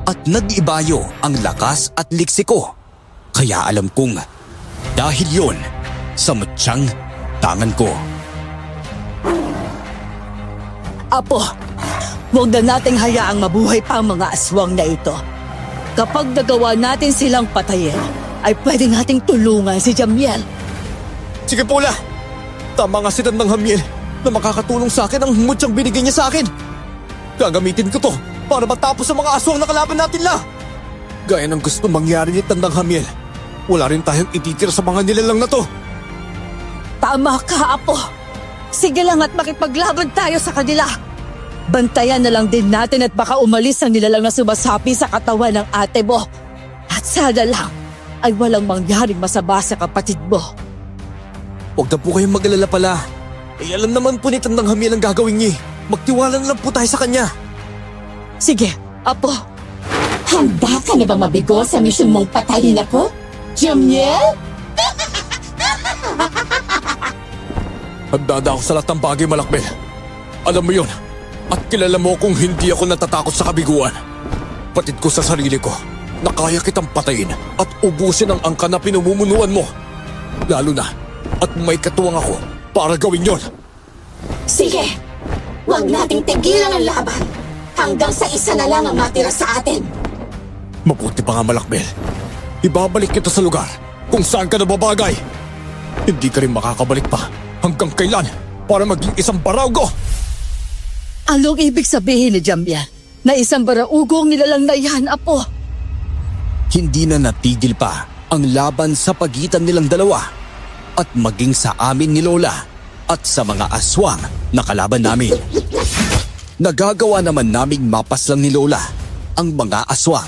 at nag-ibayo ang lakas at liksi ko. Kaya alam kong dahil yon sa mutsyang tangan ko. Apo, huwag na nating hayaang mabuhay pa ang mga aswang na ito. Kapag nagawa natin silang patayin, ay pwede nating tulungan si Jamiel. Sige po, La. Tama nga si Tandang Jamiel na makakatulong sa akin ang mutsyang binigay niya sa akin. Gagamitin ko to para matapos ang mga aswang na kalaban natin, La. Gaya ng gusto mangyari ni Tandang Jamiel, wala rin tayong ititira sa mga nilalang na to. Tama ka, Apo. Sige lang at makipaglaban tayo sa kanila. Bantayan na lang din natin at baka umalis ang nilalang na sumasapi sa katawan ng ate mo. At sana lang ay walang mangyaring masama sa kapatid mo. Huwag na po kayong mag-alala pala. Alam naman po ni Tandang Jamiel ang gagawin niya. Magtiwala na lang po tayo sa kanya. Sige, Apo. Handa ka na ba mabigo sa misyon mong patayin ako, Jamiel? Handa ako sa lahat ng bagay, Malakbel. Alam mo yun. At kilala mo kung hindi ako natatakot sa kabiguan. Patid ko sa sarili ko na kaya kitang patayin at ubusin ang angka na pinumumunuan mo. Lalo na at may katuwang ako para gawin yon. Sige, huwag nating tigilan ang laban hanggang sa isa na lang ang matira sa atin. Mabuti pa nga, Malakbel. Ibabalik kita sa lugar kung saan ka nababagay. Hindi ka rin makakabalik pa hanggang kailan para maging isang baraugo. Anong ibig sabihin ni Jamiel na isang baraugong nilalang na yan, Apo? Hindi na natigil pa ang laban sa pagitan nilang dalawa at maging sa amin ni Lola at sa mga aswang na kalaban namin. Nagagawa naman naming mapaslang ni Lola ang mga aswang.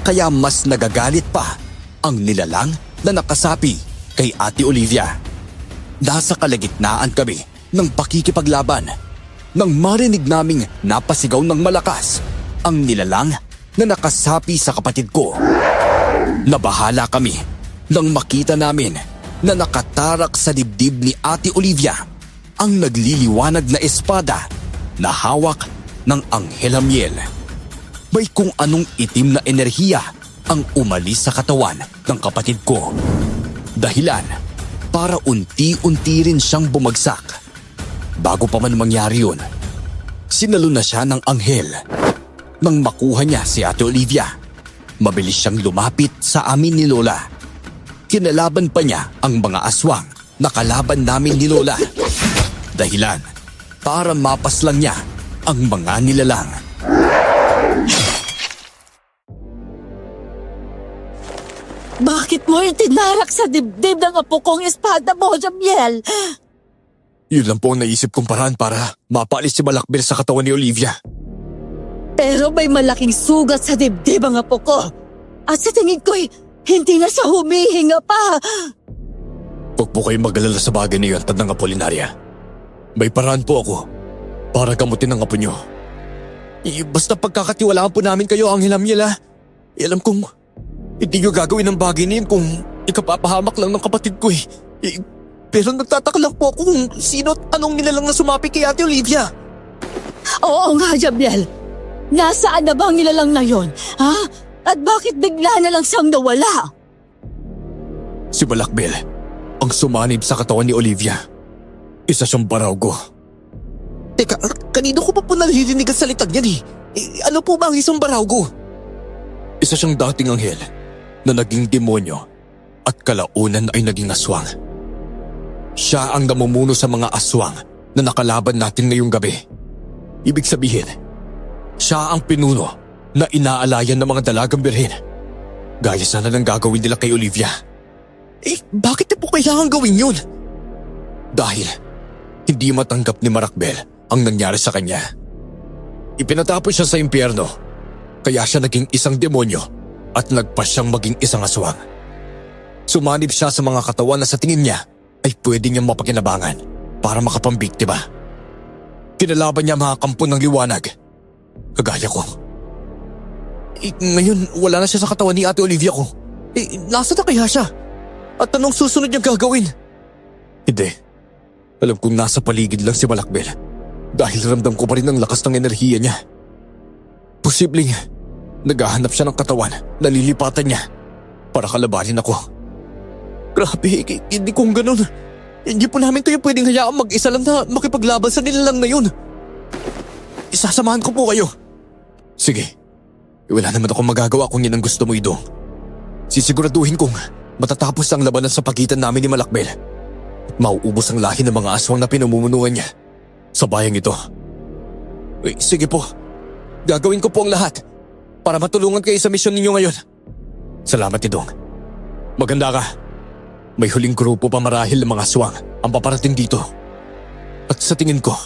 Kaya mas nagagalit pa ang nilalang na nakasapi kay Ate Olivia. Nasa kalagitnaan kami ng pakikipaglaban nang marinig naming napasigaw ng malakas ang nilalang na nakasapi sa kapatid ko. Nabahala kami nang makita namin na nakatarak sa dibdib ni Ate Olivia ang nagliliwanag na espada na hawak ng Anghel Amiel. May kung anong itim na enerhiya ang umalis sa katawan ng kapatid ko. Dahilan para unti-unti rin siyang bumagsak. Bago pa man mangyari yun, sinalo na siya ng anghel. Nang makuha niya si Ate Olivia, mabilis siyang lumapit sa amin ni Lola. Kinalaban pa niya ang mga aswang na kalaban namin ni Lola. Dahilan para mapaslang niya ang mga nilalang. Bakit mo itinarak sa dibdib ng apo kong espada mo, Jamiel? Yun lang po ang naisip kong paraan para mapaalis si Malakbel sa katawan ni Olivia. Pero may malaking sugat sa dibdib ang apo ko. At sa tingin ko'y Hindi na siya humihinga pa. Huwag po kayong mag-alala sa bagay na yun, Tandang Apolinaria. May paraan po ako para gamutin ang apo nyo. Basta pagkakatiwalaan po namin kayo, Anghel Amiel, ha? Alam kong hindi nyo gagawin ang bagay na yun kung ikapapahamak lang ng kapatid ko eh. Pero nagtataka lang po ako kung sino at anong nilalang na sumapi kay Ate Olivia. Oo nga, Jabiel. Nasaan na ba ang nilalang na yon? Ha? At bakit bigla na lang siyang nawala? Si Balakbel, ang sumanib sa katawan ni Olivia. Isa siyang baraugo. Teka, kanino ko pa po naririnig ang salitang yan eh? Ano po ba ang isang baraugo? Isa siyang dating anghel na naging demonyo at kalaunan ay naging aswang. Siya ang namumuno sa mga aswang na nakalaban natin ngayong gabi. Ibig sabihin, siya ang pinuno na inaalayan ng mga dalagang birhen. Gaya sana ng gagawin nila kay Olivia. Bakit na po kailangan gawin yun? Dahil hindi matanggap ni Marakbel ang nangyari sa kanya. Ipinatapos siya sa impyerno, kaya siya naging isang demonyo at nagpa siyang maging isang aswang. Sumanib siya sa mga katawan na sa tingin niya ay pwede niyang mapakinabangan para makapambiktima. Kinalaban niya mga kampo ng liwanag, kagaya ko. Ngayon wala na siya sa katawan ni Ate Olivia ko. Nasa na kaya siya? At anong susunod niyang gagawin? Hindi. Alam kong nasa paligid lang si Balakbel dahil ramdam ko pa rin ang lakas ng enerhiya niya. Posibleng naghahanap siya ng katawan na lilipatan niya para kalabanin ako. Grabe, hindi kong ganun. Hindi po namin kayo pwedeng hayaan mag-isa lang na makipaglaban sa nilalang na yun. Isasamahan ko po kayo. Sige, wala naman ako magagawa kung yan ang gusto mo, Idong. Sisiguraduhin kong matatapos ang labanan sa pagitan namin ni Malakbel. Mauubos ang lahi ng mga aswang na pinamumunuan niya sa bayang ito. Sige po, gagawin ko po ang lahat para matulungan kayo sa misyon ninyo ngayon. Salamat, Idong. Maganda ka. May huling grupo pa marahil ng mga aswang ang paparating dito. At sa tingin ko,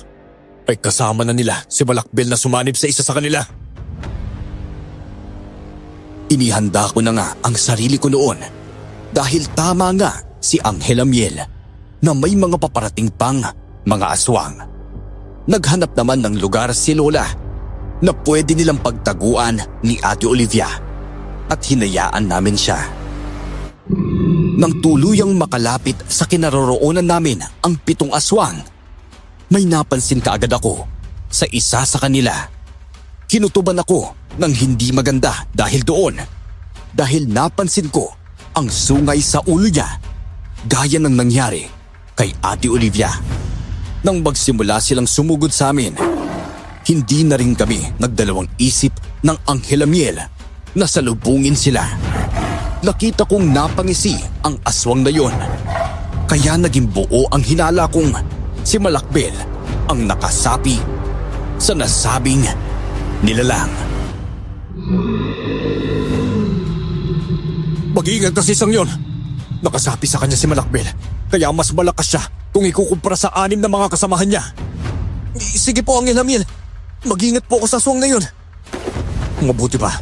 ay kasama na nila si Balakbel na sumanib sa isa sa kanila. Inihanda ko na nga ang sarili ko noon dahil tama nga si Anghel Amiel na may mga paparating pang mga aswang. Naghanap naman ng lugar si Lola na pwede nilang pagtaguan ni Ate Olivia at hinayaan namin siya. Nang tuluyang makalapit sa kinaroroonan namin ang 7 aswang, may napansin kaagad ako sa isa sa kanila. Kinutuban ako ng hindi maganda dahil doon. Dahil napansin ko ang sungay sa ulo niya, gaya ng nangyari kay Ate Olivia. Nang magsimula silang sumugod sa amin, hindi na rin kami nagdalawang isip ng Anghel Amiel na salubungin sila. Nakita kong napangisi ang aswang na yon, kaya naging buo ang hinala kong si Malakbel ang nakasapi sa nasabing nilalang. Mag-iingat kasi isang yon. Nakasapi sa kanya si Malakbel, kaya mas malakas siya kung ikukumpara sa 6 na mga kasamahan niya. Sige po, Anghel Amiel. Mag-iingat po ako sa aswang na yon. Mabuti pa,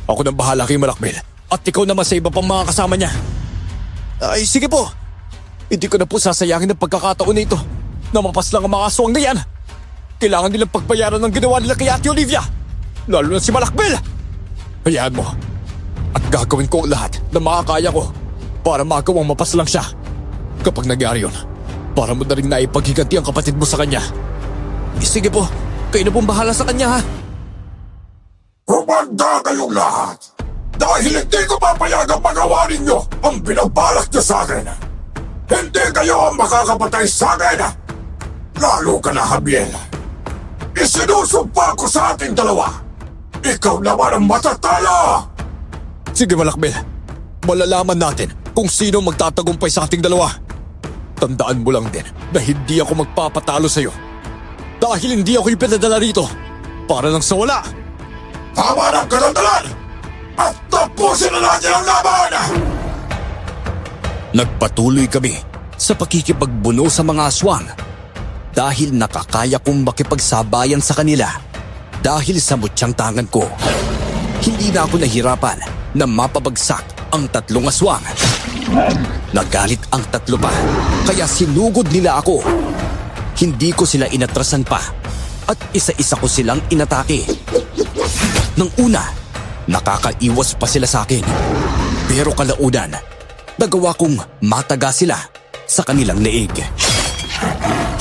ako nang bahala kay Malakbel at ikaw naman sa iba pang mga kasama niya. Ay, sige po. Hindi ko na po sasayangin ang pagkakataon na ito na mapas lang ang mga aswang na yan. Kailangan nilang pagbayaran ng ginawa nila kay Ate Olivia, lalo na si Malakbel. Hayaan mo. At gagawin ko ang lahat na makakaya ko para magawang mapas lang siya. Kapag nangyari yun, para mo na rin naipaghiganti ang kapatid mo sa kanya. Sige po, kayo na pong bahala sa kanya, ha? Kumanda kayong lahat! Dahil hindi ko papayagang magawa ninyo ang binabalak niyo sa akin. Hindi kayo ang makakapatay sa akin. Lalo ka na, Javier. Isinusumpa ko sa ating dalawa. Ikaw naman ang matatalo! Sige, Malakbel. Malalaman natin kung sino magtatagumpay sa ating dalawa. Tandaan mo lang din na hindi ako magpapatalo sa'yo. Dahil hindi ako ipinadala rito para lang sa wala. Tama ng kalandalan! At tapusin na natin ang laban! Nagpatuloy kami sa pakikipagbuno sa mga aswang dahil nakakaya kong makipagsabayan sa kanila dahil sa mutyang tangan ko. Hindi na ako nahirapan na mapabagsak ang 3 aswang. Nagalit ang 3 pa, kaya sinugod nila ako. Hindi ko sila inatrasan pa at isa-isa ko silang inatake. Nang una, nakakaiwas pa sila sa akin. Pero kalaunan, nagawa kong mataga sila sa kanilang leeg.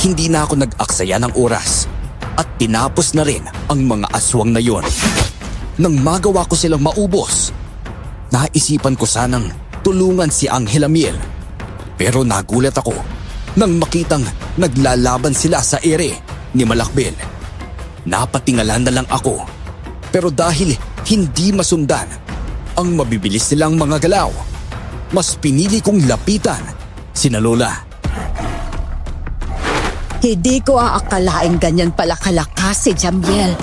Hindi na ako nag-aksaya ng oras at tinapos na rin ang mga aswang na yon. Nang magawa ko silang maubos, naisipan ko sanang tulungan si Angel Amiel. Pero nagulat ako nang makitang naglalaban sila sa ere ni Malakbil. Napatingalan na lang ako, pero dahil hindi masundan ang mabibilis nilang mga galaw, mas pinili kong lapitan sina Lola. Hindi ko aakalaing ganyan pala kalakas si Jamiel.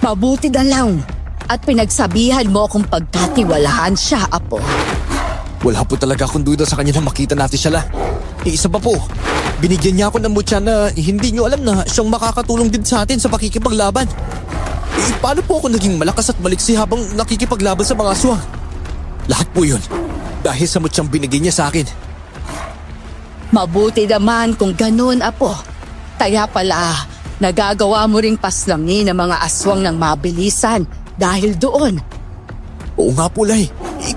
Mabuti na lang at pinagsabihan mo kung pagkatiwalaan siya, Apo. Wala po talaga akong duda sa kanya na makita natin siya la. Isa pa po, binigyan niya ako ng mutya na hindi niyo alam na siyang makakatulong din sa atin sa pakikipaglaban. Paano po ako naging malakas at maliksi habang nakikipaglaban sa mga aswang? Lahat po yun dahil sa mutyang binigay niya sa akin. Mabuti naman kung ganun, Apo. Kaya pala, nagagawa mo ring paslangin ang mga aswang ng mabilisan dahil doon. Oo nga po, Lay.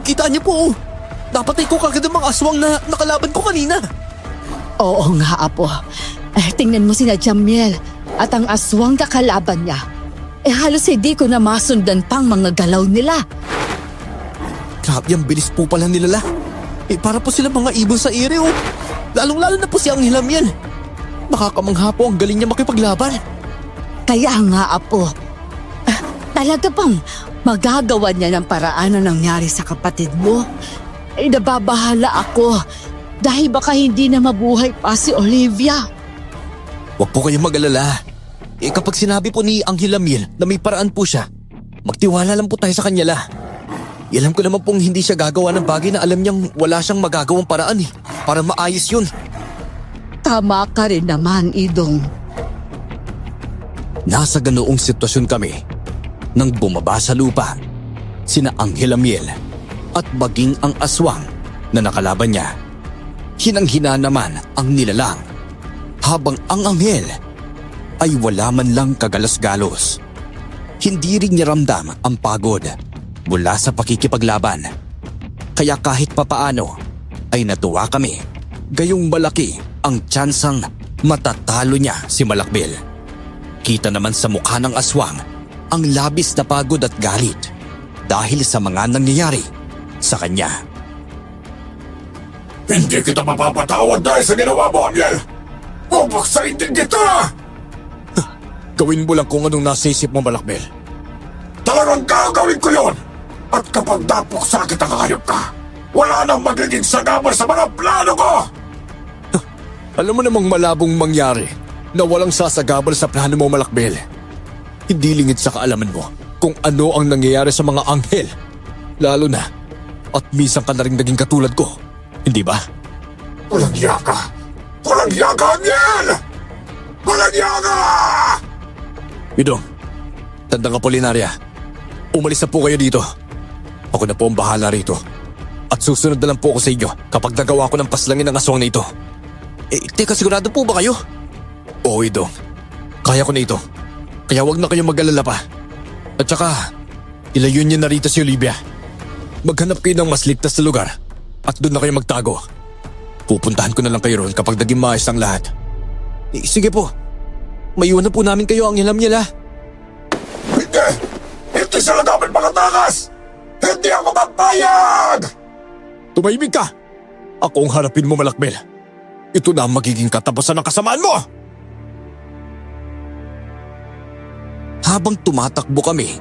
Kita niyo po. Napatay ko kagad ang mga aswang na nakalaban ko kanina. Oo nga, Apo. Tingnan mo sina Jamiel at ang aswang kakalaban niya. Halos hindi ko na masundan pang mga galaw nila. Grabe ang bilis po pala nila la. Para po sila mga ibon sa ere oh. Lalong-lalo na po si Angel Amiel. Nakakamangha po ang galing niya makipaglaban. Kaya nga, Apo. Talaga bang magagawa niya ng paraan na nangyari sa kapatid mo? Nababahala ako dahil baka hindi na mabuhay pa si Olivia. Huwag po kayong mag-alala. Kapag sinabi po ni Angel Amiel na may paraan po siya, magtiwala lang po tayo sa kanya la. Alam ko naman pong hindi siya gagawa ng bagay na alam niyang wala siyang magagawang paraan para maayos yun. Tama ka rin naman, Idong. Nasa ganoong sitwasyon kami nang bumaba sa lupa sina Angel Amiel at maging ang aswang na nakalaban niya. Hinang-hina naman ang nilalang habang ang Angel ay wala man lang kagalos-galos. Hindi rin niya ramdam ang pagod mula sa pakikipaglaban. Kaya kahit papaano ay natuwa kami. Gayong malaki ang tsansang matatalo niya si Malakbil. Kita naman sa mukha ng aswang ang labis na pagod at galit dahil sa mga nangyayari sa kanya. Hindi kita mapapatawad dahil sa ginawa mo, Amiel! Bubuksain din kita! Gawin mo lang kung anong nasa isip mo, Malakbil. Talagang gagawin ko yun! At kapag napuksa kita kakayop ka, wala nang magiging sagabal sa mga plano ko! Alam mo namang malabong mangyari na walang sasagabal sa plano mo, Malakbil. Hindi lingid sa kaalaman mo kung ano ang nangyayari sa mga anghel. Lalo na at minsan ka na rin naging katulad ko. Hindi ba? Walang hiya ka! Walang hiya ka, Amiel! Walang hiya ka! Idong, Tandang Apolinaria, umalis na po kayo dito. Ako na po ang bahala rito. At susunod na lang po ako sa inyo kapag nagawa ko ng paslangin ng aswang na ito. Teka, sigurado po ba kayo? Oo, Idong. Kaya ko na ito. Kaya wag na kayong mag-alala pa. At saka, ilayo niyo na rito si Olivia. Maghanap kayo ng mas ligtas na lugar at doon na kayo magtago. Pupuntahan ko na lang kayo roon kapag naging maayos ang lahat. Sige po. Maiwan na po namin kayo ang ilam niya la. Hindi! Hindi sila dapat makatakas! Hindi ako magpayag! Tumahimik ka! Ako ang harapin mo, Malakbil. Ito na ang magiging katapusan ng kasamaan mo! Habang tumatakbo kami,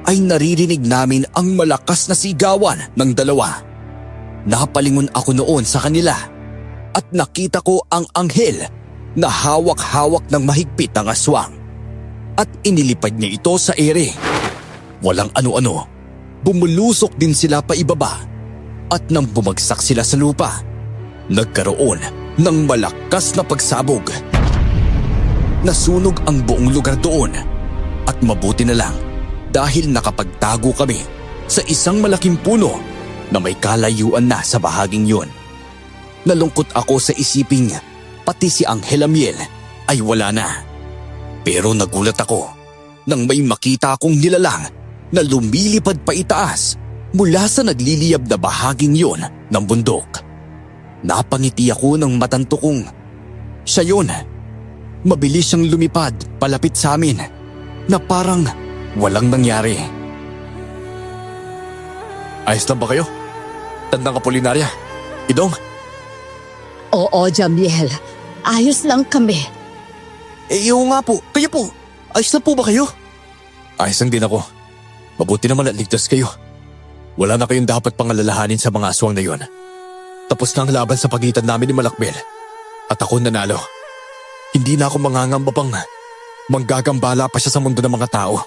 ay naririnig namin ang malakas na sigawan ng dalawa. Napalingon ako noon sa kanila at nakita ko ang anghel na hawak-hawak ng mahigpit ang aswang at inilipad niya ito sa ere. Walang ano-ano, bumulusok din sila pa ibaba at nang bumagsak sila sa lupa, nagkaroon ng malakas na pagsabog. Nasunog ang buong lugar doon at mabuti na lang dahil nakapagtago kami sa isang malaking puno na may kalayuan na sa bahaging yun. Nalungkot ako sa isiping pati si Angel Amiel ay wala na. Pero nagulat ako nang may makita akong nilalang na lumilipad pa itaas mula sa nagliliyab na bahaging yon ng bundok. Napangiti ako ng matanto kong siya yun. Mabilis siyang lumipad palapit sa amin na parang walang nangyari. Ayos lang ba kayo? Tandang Apolinaria? Idong? Oo, Jamiel. Ayos lang kami. Oo nga po. Kaya po, ayos na po ba kayo? Ayos lang din ako. Mabuti naman at ligtas kayo. Wala na kayong dapat pangalalahanin sa mga aswang na yon. Tapos na ang laban sa pagitan namin ni Malakbel. At ako nanalo. Hindi na ako mangangamba pang manggagambala pa siya sa mundo ng mga tao.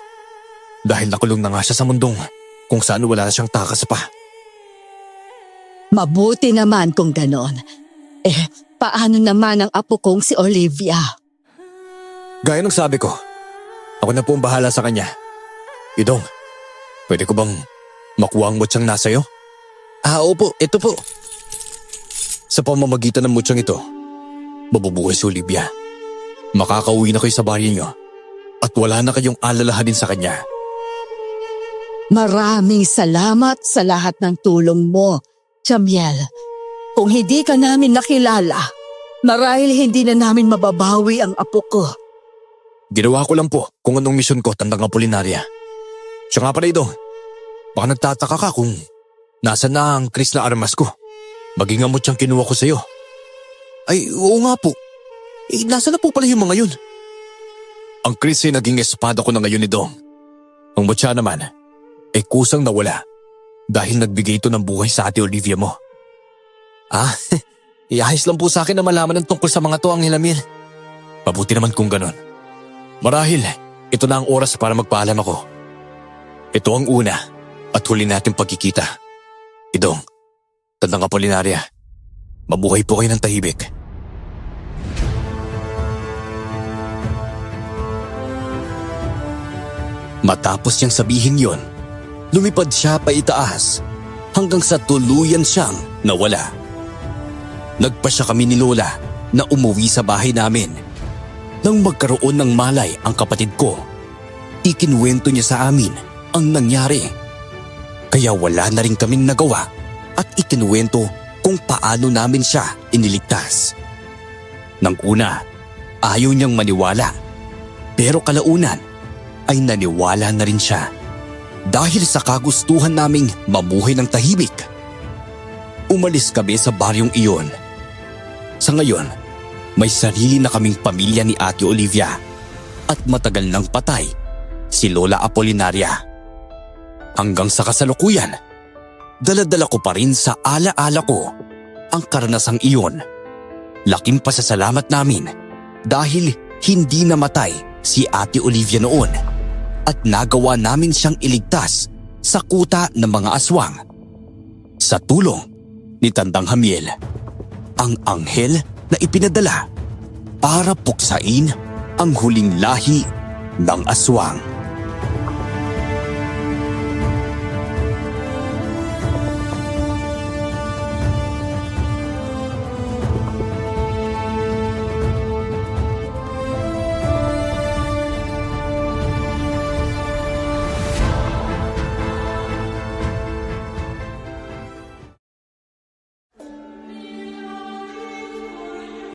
Dahil nakulong na nga siya sa mundong kung saan wala na siyang takas pa. Mabuti naman kung ganon. Paano naman ang apo kong si Olivia? Gaya ng sabi ko, ako na po ang bahala sa kanya. Idong, pwede ko bang makuha ang mutsang nasa iyo? Opo, ito po. Sa pamamagitan ng mutsang ito, mabubuhay si Olivia. Makakauwi na kayo sa bahay niyo at wala na kayong alalahanin sa kanya. Maraming salamat sa lahat ng tulong mo, Jamiel. Kung hindi ka namin nakilala, marahil hindi na namin mababawi ang apo ko. Ginawa ko lang po kung anong misyon ko, Tandang Apolinaria. Siya nga pala ito. Baka nagtataka ka kung nasa na ang Chris na armas ko. Maging amot siyang kinuha ko sa iyo. Ay, oo nga po. Nasa na po pala yung mga yun? Ang Chris ay naging espada ko na ngayon ni Dong. Ang mutya naman ay kusang nawala dahil nagbigay ito ng buhay sa ate Olivia mo. Iahis lang po sa akin na malaman ng tungkol sa mga to, Angel Amiel. Mabuti naman kung ganon. Marahil, ito na ang oras para magpaalam ako. Ito ang una at huli nating pagkikita. Idong, Tandang Apolinaria, mabuhay po kayo ng tahimik. Matapos niyang sabihin yon, lumipad siya pa itaas hanggang sa tuluyan siyang nawala. Nagpasya kami ni Lola na umuwi sa bahay namin. Nang magkaroon ng malay ang kapatid ko, ikinuwento niya sa amin ang nangyari. Kaya wala na rin kaming nagawa at ikinuwento kung paano namin siya iniligtas. Nang una, ayaw niyang maniwala. Pero kalaunan ay naniwala na rin siya. Dahil sa kagustuhan naming mamuhay ng tahimik, umalis kami sa baryong iyon. Sa ngayon, may sarili na kaming pamilya ni Ate Olivia at matagal nang patay si Lola Apolinaria. Hanggang sa kasalukuyan, dala-dala ko pa rin sa ala-ala ko ang karanasang iyon. Laking pasasalamat namin dahil hindi namatay si Ate Olivia noon at nagawa namin siyang iligtas sa kuta ng mga aswang. Sa tulong ni Tandang Amiel, ang anghel na ipinadala para puksain ang huling lahi ng aswang.